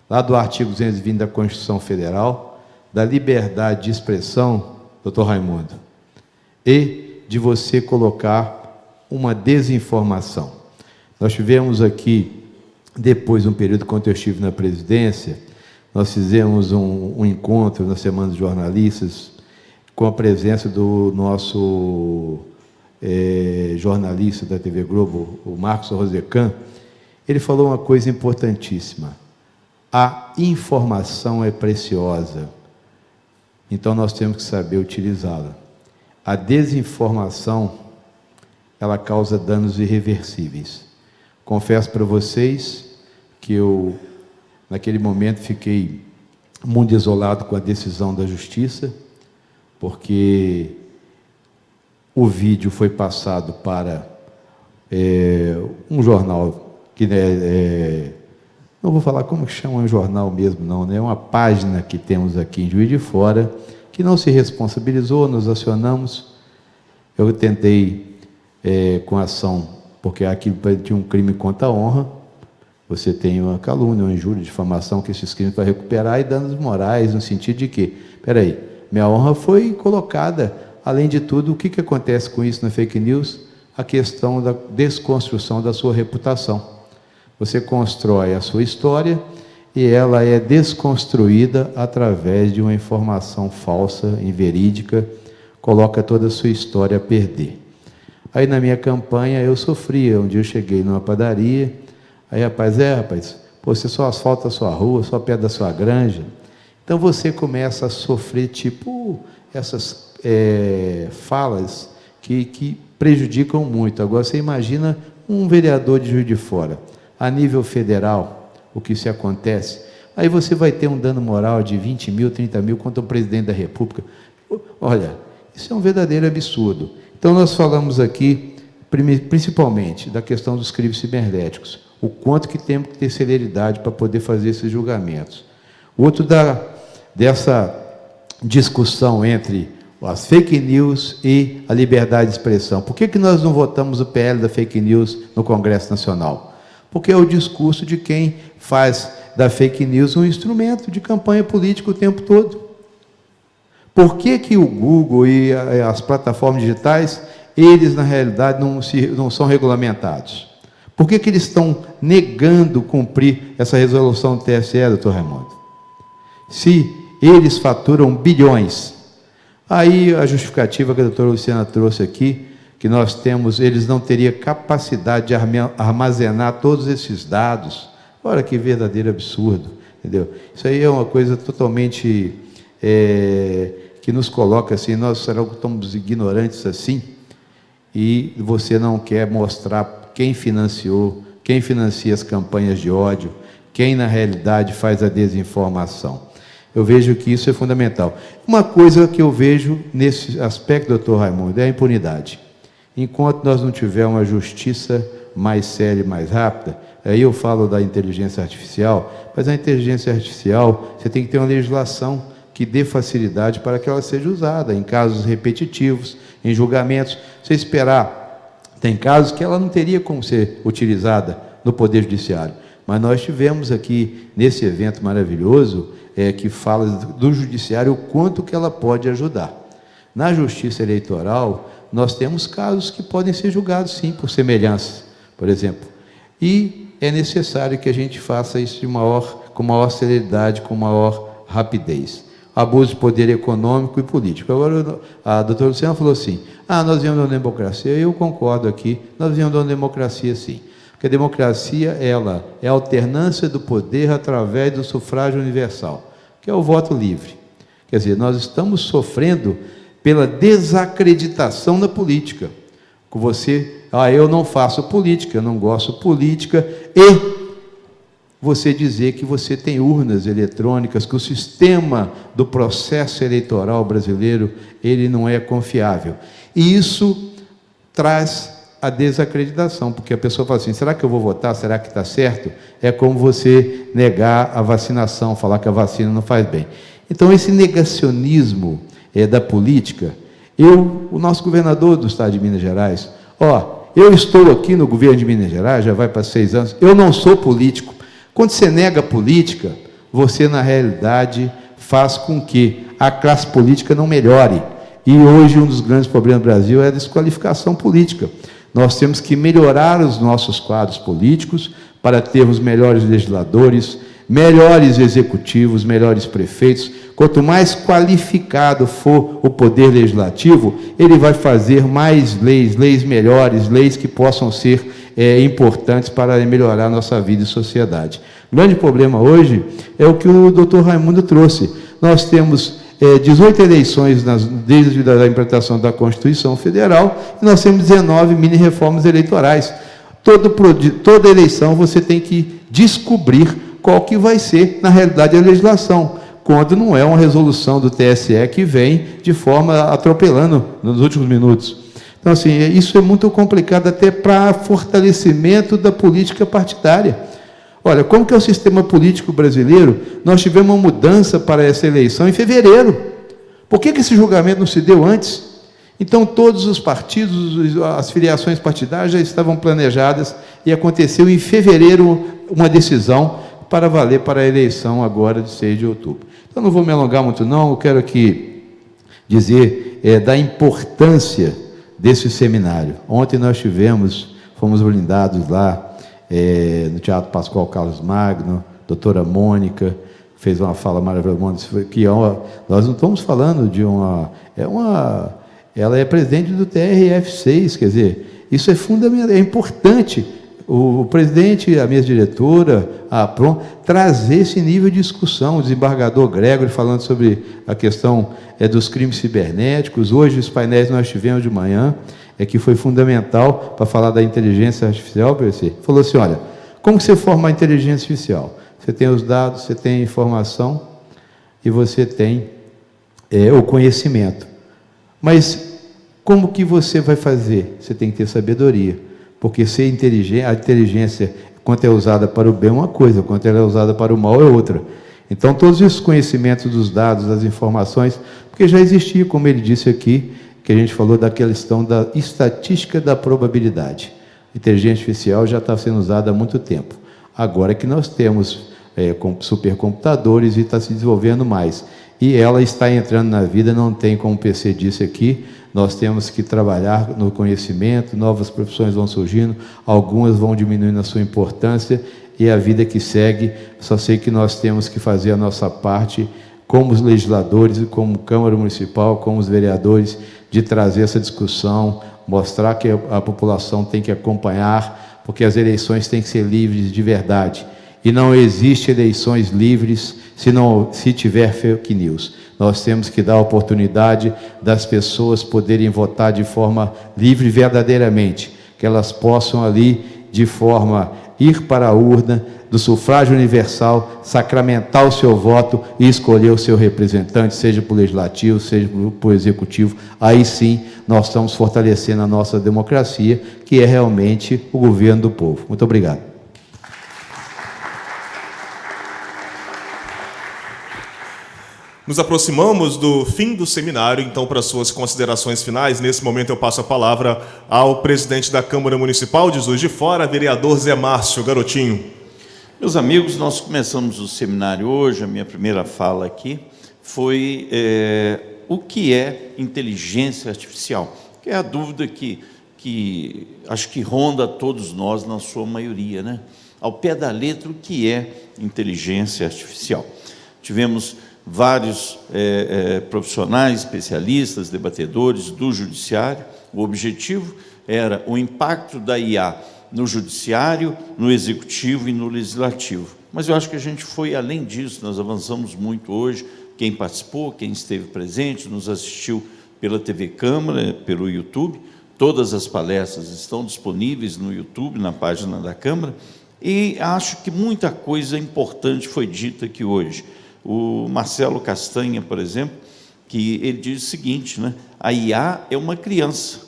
Speaker 6: Lá do artigo 220 da Constituição Federal, da liberdade de expressão, doutor Raimundo, e de você colocar uma desinformação. Nós tivemos aqui, depois de um período quando eu estive na presidência, nós fizemos um encontro na Semana dos Jornalistas, com a presença do nosso jornalista da TV Globo, o Marcos Rosecan. Ele falou uma coisa importantíssima: a informação é preciosa, então nós temos que saber utilizá-la. A desinformação, ela causa danos irreversíveis. Confesso para vocês que eu, naquele momento, fiquei muito desolado com a decisão da Justiça, porque o vídeo foi passado para um jornal que não vou falar como chama um jornal mesmo, não, né? É uma página que temos aqui em Juiz de Fora, que não se responsabilizou, nos acionamos. Eu tentei, com ação, porque aquilo tinha um crime contra a honra, você tem uma calúnia, uma injúria, difamação, que esses crimes para recuperar, e danos morais, no sentido de que, peraí, minha honra foi colocada. Além de tudo, o que acontece com isso na fake news? A questão da desconstrução da sua reputação. Você constrói a sua história e ela é desconstruída através de uma informação falsa, inverídica, coloca toda a sua história a perder. Aí na minha campanha eu sofria. Um dia eu cheguei numa padaria, aí rapaz, pô, você só asfalta a sua rua, só perto da sua granja. Então você começa a sofrer, tipo, essas falas que prejudicam muito. Agora você imagina um vereador de Juiz de Fora. a nível federal, o que se acontece, aí você vai ter um dano moral de 20 mil, 30 mil contra o presidente da República. Olha, isso é um verdadeiro absurdo. Então, nós falamos aqui, principalmente, da questão dos crimes cibernéticos, o quanto que temos que ter celeridade para poder fazer esses julgamentos. Outro dessa discussão entre as fake news e a liberdade de expressão. Por que nós não votamos o PL da fake news no Congresso Nacional? Porque é o discurso de quem faz da fake news um instrumento de campanha política o tempo todo. Por que o Google e as plataformas digitais, eles, na realidade, não são regulamentados? Por que eles estão negando cumprir essa resolução do TSE, doutor Raimundo? Se eles faturam bilhões. Aí a justificativa que a doutora Luciana trouxe aqui, que nós temos, eles não teriam capacidade de armazenar todos esses dados. Olha que verdadeiro absurdo, entendeu? Isso aí é uma coisa totalmente que nos coloca assim, nós será que estamos ignorantes assim? E você não quer mostrar quem financiou, quem financia as campanhas de ódio, quem na realidade faz a desinformação. Eu vejo que isso é fundamental. Uma coisa que eu vejo nesse aspecto, doutor Raimundo, é a impunidade. Enquanto nós não tivermos uma justiça mais séria e mais rápida, aí eu falo da inteligência artificial, mas a inteligência artificial, você tem que ter uma legislação que dê facilidade para que ela seja usada em casos repetitivos, em julgamentos. Você esperar, tem casos que ela não teria como ser utilizada no Poder Judiciário, mas nós tivemos aqui, nesse evento maravilhoso, que fala do Judiciário, o quanto que ela pode ajudar. Na Justiça Eleitoral, nós temos casos que podem ser julgados, sim, por semelhança, por exemplo. E é necessário que a gente faça isso com maior celeridade, com maior rapidez. Abuso de poder econômico e político. Agora, a doutora Luciana falou assim, nós viemos de uma democracia. Eu concordo aqui, nós viemos de uma democracia, sim. Porque a democracia, ela é a alternância do poder através do sufrágio universal, que é o voto livre. Quer dizer, nós estamos sofrendo pela desacreditação na política. Com você, eu não faço política, eu não gosto de política, e você dizer que você tem urnas eletrônicas, que o sistema do processo eleitoral brasileiro, ele não é confiável. E isso traz a desacreditação, porque a pessoa fala assim, será que eu vou votar? Será que está certo? É como você negar a vacinação, falar que a vacina não faz bem. Então, esse negacionismo da política, o nosso governador do estado de Minas Gerais, eu estou aqui no governo de Minas Gerais, já vai para 6 anos, eu não sou político. Quando você nega a política, você, na realidade, faz com que a classe política não melhore. E hoje, um dos grandes problemas do Brasil é a desqualificação política. Nós temos que melhorar os nossos quadros políticos para termos melhores legisladores, melhores executivos, melhores prefeitos. Quanto mais qualificado for o poder legislativo, ele vai fazer mais leis melhores, leis que possam ser importantes para melhorar a nossa vida e sociedade. O grande problema hoje é o que o doutor Raimundo trouxe. Nós temos 18 eleições desde a implantação da Constituição Federal, e nós temos 19 mini-reformas eleitorais. Toda eleição você tem que descobrir qual que vai ser, na realidade, a legislação, quando não é uma resolução do TSE que vem de forma atropelando nos últimos minutos. Então, assim, isso é muito complicado até para fortalecimento da política partidária. Olha, como que é o sistema político brasileiro? Nós tivemos uma mudança para essa eleição em fevereiro. Por que esse julgamento não se deu antes? Então, todos os partidos, as filiações partidárias já estavam planejadas e aconteceu em fevereiro uma decisão para valer para a eleição agora de 6 de outubro. Então, não vou me alongar muito não, eu quero aqui dizer da importância desse seminário. Ontem nós fomos brindados lá, no Teatro Pascoal Carlos Magno, doutora Mônica, fez uma fala maravilhosa, que nós não estamos falando de ela é presidente do TRF6, quer dizer, isso é fundamental, é importante, o presidente, a mesa diretora, a APROM, trazer esse nível de discussão, o desembargador Gregory falando sobre a questão dos crimes cibernéticos. Hoje, os painéis nós tivemos de manhã, que foi fundamental para falar da inteligência artificial, falou assim, olha, Como você forma a inteligência artificial? Você tem os dados, você tem a informação e você tem o conhecimento. Mas como que você vai fazer? Você tem que ter sabedoria, porque a inteligência, quando é usada para o bem é uma coisa, quando ela é usada para o mal é outra. Então, todos esses conhecimentos dos dados, das informações, porque já existia, como ele disse aqui, que a gente falou daquela questão da estatística da probabilidade. A inteligência artificial já está sendo usada há muito tempo. Agora que nós temos supercomputadores e está se desenvolvendo mais. E ela está entrando na vida, não tem, como o PC disse aqui, nós temos que trabalhar no conhecimento, novas profissões vão surgindo, algumas vão diminuindo a sua importância, e a vida que segue, só sei que nós temos que fazer a nossa parte, como os legisladores, como Câmara Municipal, como os vereadores, de trazer essa discussão, mostrar que a população tem que acompanhar, porque as eleições têm que ser livres de verdade. E não existe eleições livres se tiver fake news. Nós temos que dar a oportunidade das pessoas poderem votar de forma livre verdadeiramente, que elas possam ali, de forma, ir para a urna, do sufrágio universal, sacramentar o seu voto e escolher o seu representante, seja para o legislativo, seja para o executivo. Aí sim, nós estamos fortalecendo a nossa democracia, que é realmente o governo do povo. Muito obrigado.
Speaker 2: Nos aproximamos do fim do seminário, então, para suas considerações finais, nesse momento eu passo a palavra ao presidente da Câmara Municipal de Juiz de Fora, vereador Zé Márcio Garotinho.
Speaker 1: Meus amigos, nós começamos o seminário hoje, a minha primeira fala aqui foi o que é inteligência artificial, que é a dúvida que acho que ronda a todos nós na sua maioria, né? Ao pé da letra, o que é inteligência artificial. Tivemos vários profissionais, especialistas, debatedores do judiciário. O objetivo era o impacto da IA no judiciário, no executivo e no legislativo. Mas eu acho que a gente foi além disso, nós avançamos muito hoje. Quem participou, quem esteve presente, nos assistiu pela TV Câmara, pelo YouTube, todas as palestras estão disponíveis no YouTube, na página da Câmara, e acho que muita coisa importante foi dita aqui hoje. O Marcelo Castanha, por exemplo, que ele diz o seguinte, né? A IA é uma criança,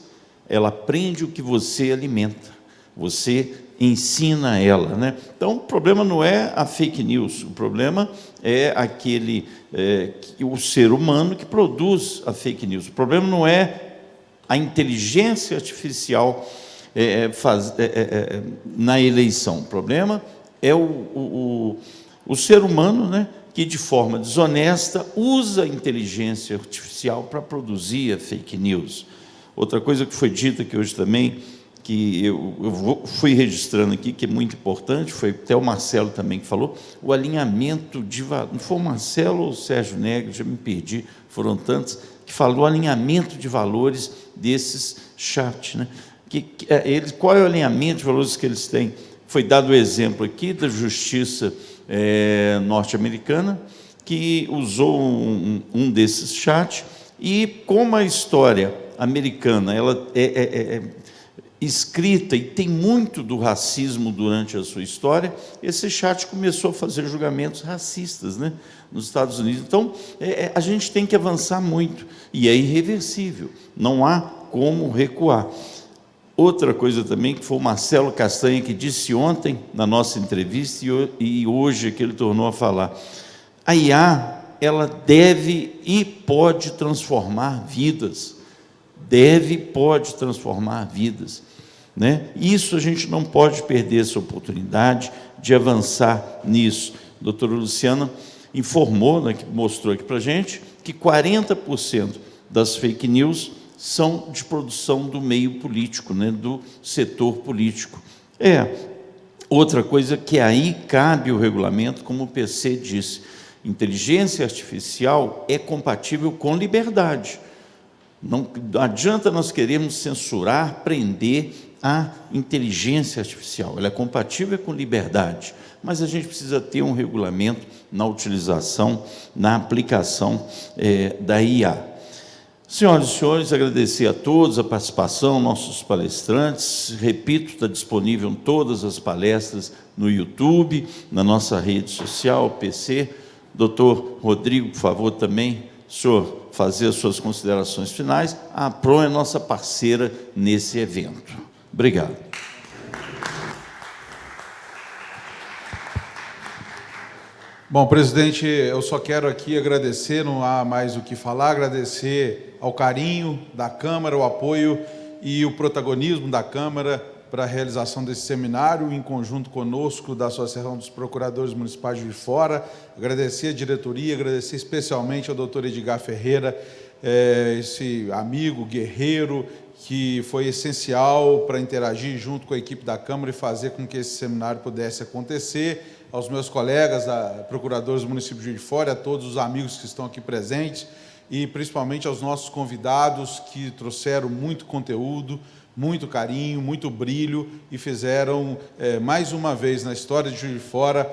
Speaker 1: ela aprende o que você alimenta, você ensina ela, né? Então, o problema não é a fake news, o problema é o ser humano que produz a fake news. O problema não é a inteligência artificial na eleição, o problema é o ser humano, né, que de forma desonesta usa a inteligência artificial para produzir a fake news. Outra coisa que foi dita aqui hoje também, que fui registrando aqui, que é muito importante, foi até o Marcelo também que falou, o alinhamento de valores. Não foi o Marcelo ou o Sérgio Negri, já me perdi, foram tantos, que falou o alinhamento de valores desses chats, né? Qual é o alinhamento de valores que eles têm? Foi dado o exemplo aqui da Justiça norte-americana, que usou um desses chats, e como a história americana ela é escrita e tem muito do racismo durante a sua história, esse chat começou a fazer julgamentos racistas, né, nos Estados Unidos. Então, a gente tem que avançar muito, e é irreversível, não há como recuar. Outra coisa também, que foi o Marcelo Castanha, que disse ontem, na nossa entrevista, e hoje que ele tornou a falar, a IA, ela deve e pode transformar vidas, pode transformar vidas, né? Isso a gente não pode perder essa oportunidade de avançar nisso. A doutora Luciana informou, né, que mostrou aqui para a gente, que 40% das fake news são de produção do meio político, né, do setor político. Outra coisa que aí cabe o regulamento, como o PC disse, inteligência artificial é compatível com liberdade. Não adianta nós queremos censurar, prender a inteligência artificial. Ela é compatível com liberdade, mas a gente precisa ter um regulamento na utilização, na aplicação da IA. Senhoras e senhores, agradecer a todos a participação, nossos palestrantes. Repito, está disponível em todas as palestras no YouTube, na nossa rede social, PC. Doutor Rodrigo, por favor, também, o senhor fazer as suas considerações finais. A APRON é nossa parceira nesse evento. Obrigado.
Speaker 7: Bom, presidente, eu só quero aqui agradecer, não há mais o que falar, agradecer ao carinho da Câmara, o apoio e o protagonismo da Câmara para a realização desse seminário, em conjunto conosco da Associação dos Procuradores Municipais de Juiz de Fora, agradecer a diretoria, agradecer especialmente ao doutor Edgar Ferreira, esse amigo, guerreiro, que foi essencial para interagir junto com a equipe da Câmara e fazer com que esse seminário pudesse acontecer, aos meus colegas, procuradores do município de Juiz de Fora, a todos os amigos que estão aqui presentes e principalmente aos nossos convidados que trouxeram muito conteúdo, muito carinho, muito brilho e fizeram, mais uma vez na história de Juiz de Fora,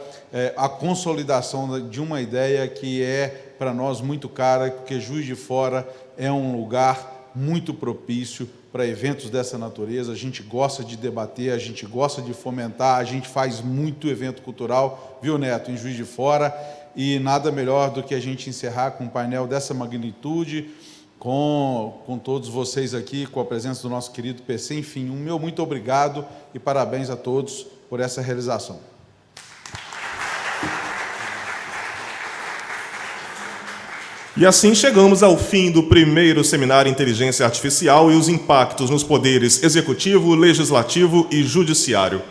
Speaker 7: a consolidação de uma ideia que é para nós muito cara, porque Juiz de Fora é um lugar muito propício para eventos dessa natureza. A gente gosta de debater, a gente gosta de fomentar, a gente faz muito evento cultural, viu, Neto, em Juiz de Fora, e nada melhor do que a gente encerrar com um painel dessa magnitude, com todos vocês aqui, com a presença do nosso querido PC. Enfim, um meu muito obrigado e parabéns a todos por essa realização.
Speaker 2: E assim chegamos ao fim do primeiro seminário Inteligência Artificial e os impactos nos poderes executivo, legislativo e judiciário.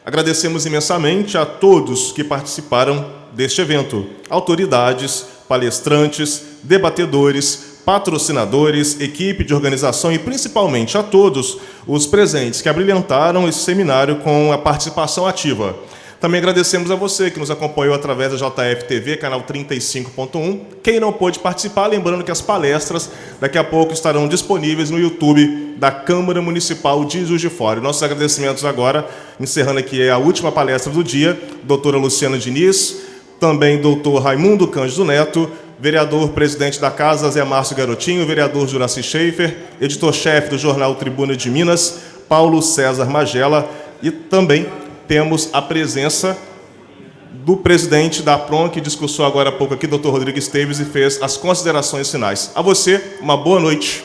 Speaker 2: Agradecemos imensamente a todos que participaram deste evento, autoridades, palestrantes, debatedores, patrocinadores, equipe de organização e principalmente a todos os presentes que abrilhantaram esse seminário com a participação ativa. Também agradecemos a você que nos acompanhou através da JF TV, canal 35.1. Quem não pôde participar, lembrando que as palestras daqui a pouco estarão disponíveis no YouTube da Câmara Municipal de Juiz de Fora. E nossos agradecimentos agora, encerrando aqui a última palestra do dia, doutora Luciana Diniz, também doutor Raimundo Cândido Neto, vereador presidente da Casa, Zé Márcio Garotinho, vereador Juraci Schaefer, editor-chefe do jornal Tribuna de Minas, Paulo César Magela, e também temos a presença do presidente da APRON, que discursou agora há pouco aqui, doutor Rodrigo Esteves, e fez as considerações finais. A você, uma boa noite.